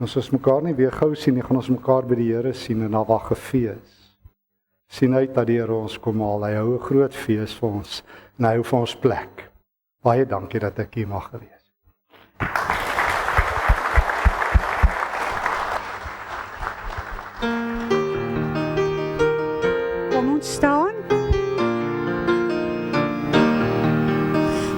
[SPEAKER 3] Ons ons mekaar nie weer gou sien nie, gaan ons mekaar by die Here sien en dan wag 'n fees. Sien uit dat die Here ons kom haal. Hy hou 'n groot fees vir ons en hy hou vir ons plek. Baie dankie dat ek hier mag wees.
[SPEAKER 1] Staan.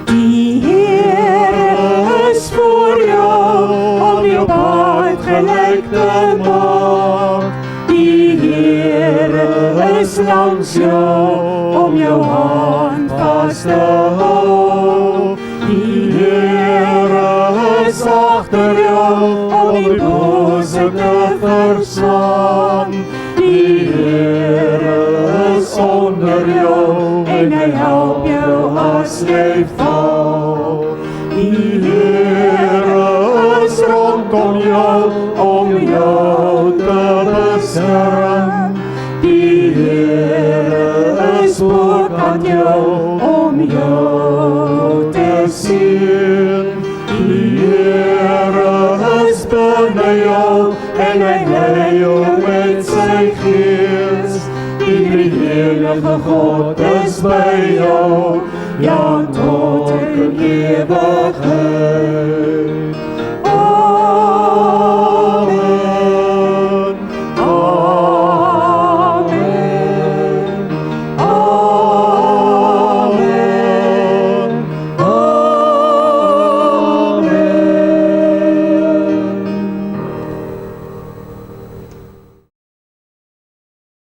[SPEAKER 1] Die Here is voor jou om jou pad gelyk te maak. Die Here is langs jou om jou hand vas te hou. Die Here is agter jou om die bose te verslaan. Die Here is onder jou en hy help jou as jy val. Die Here is rondom jou om jou te beskerm. Die Here is bokant jou om jou te sien. Die Here is binne jou en hy lei jou met sy gees. Die drie-enige God is by jou, ja tot in ewigheid.